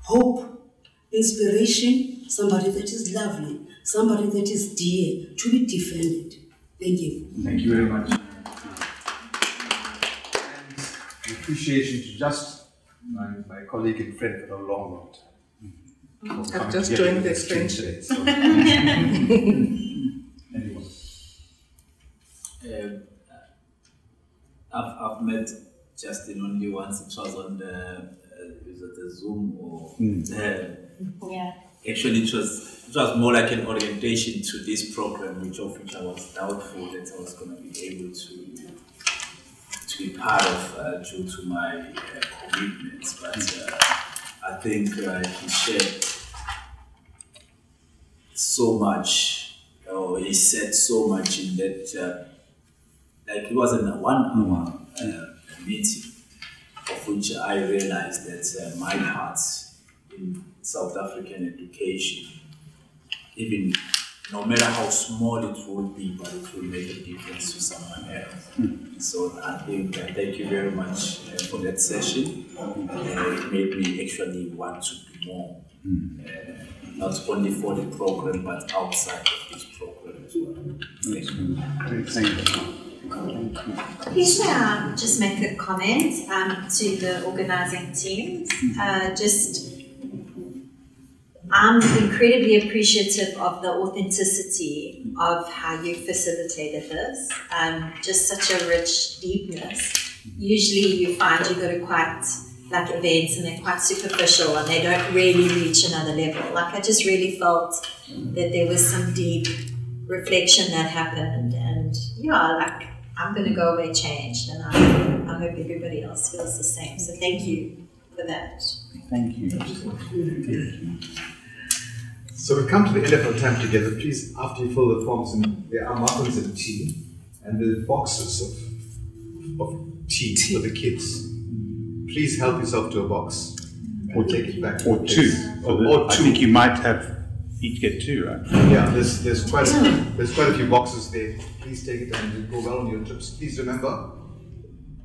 hope, inspiration, somebody that is lovely, somebody that is dear, to be defended. Thank you. Thank you very much. And appreciation to just my colleague and friend for a long, long time. I've just joined the extension. So. I've met Justin only once. It was on the Zoom or yeah. Actually, it was more like an orientation to this program, which I was doubtful that I was going to be able to be part of due to my commitments. But I think he shared so much, or he said so much in that, like it wasn't a 1 hour meeting, of which I realized that my part in South African education, even no matter how small it will be, but it will make a difference to someone else. So I think thank you very much for that session. It made me actually want to do more, not only for the program, but outside of this program as well. Thank you. Please may I just make a comment to the organising team. I'm incredibly appreciative of the authenticity of how you facilitated this. Just such a rich deepness. Usually you find you go to quite like events and they're quite superficial and they don't really reach another level. Like I just really felt that there was some deep reflection that happened, and yeah, like I'm going to go away changed, and I hope everybody else feels the same. So thank you for that. Thank you. So we come to the end of our time together. Please, after you fill the forms, and there are muffins and tea, and the boxes of tea for the kids. Please help yourself to a box and take it back. Or two. Or I two. think you might have each get two, right? Yeah, there's quite a few boxes there. Please take it and go well on your trips. Please remember,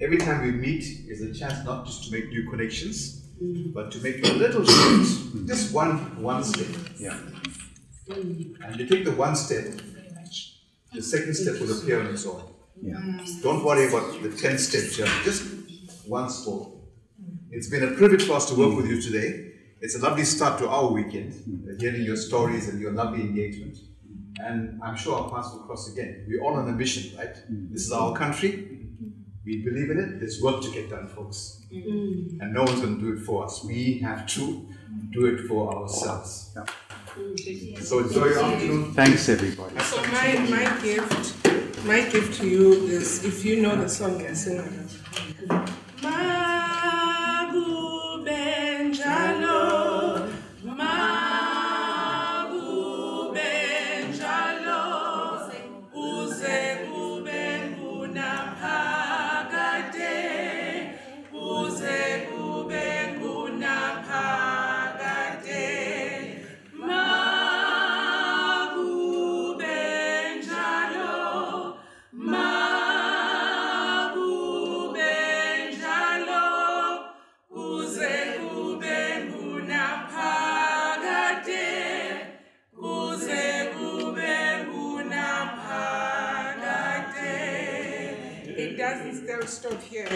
every time we meet is a chance not just to make new connections, but to make a little shift, just one step. Yeah. And you take the one step, the second step will appear on its own. Yeah. Don't worry about the 10-step journey, just one step. It's been a privilege for us to work with you today. It's a lovely start to our weekend, hearing your stories and your lovely engagement. And I'm sure our paths will cross again. We're all on a mission, right? This is our country. We believe in it. There's work to get done, folks. And no one's going to do it for us. We have to do it for ourselves. Yeah. So enjoy your afternoon. Thanks, everybody. So my gift to you is, if you know the song, I sing it. It doesn't still stop here.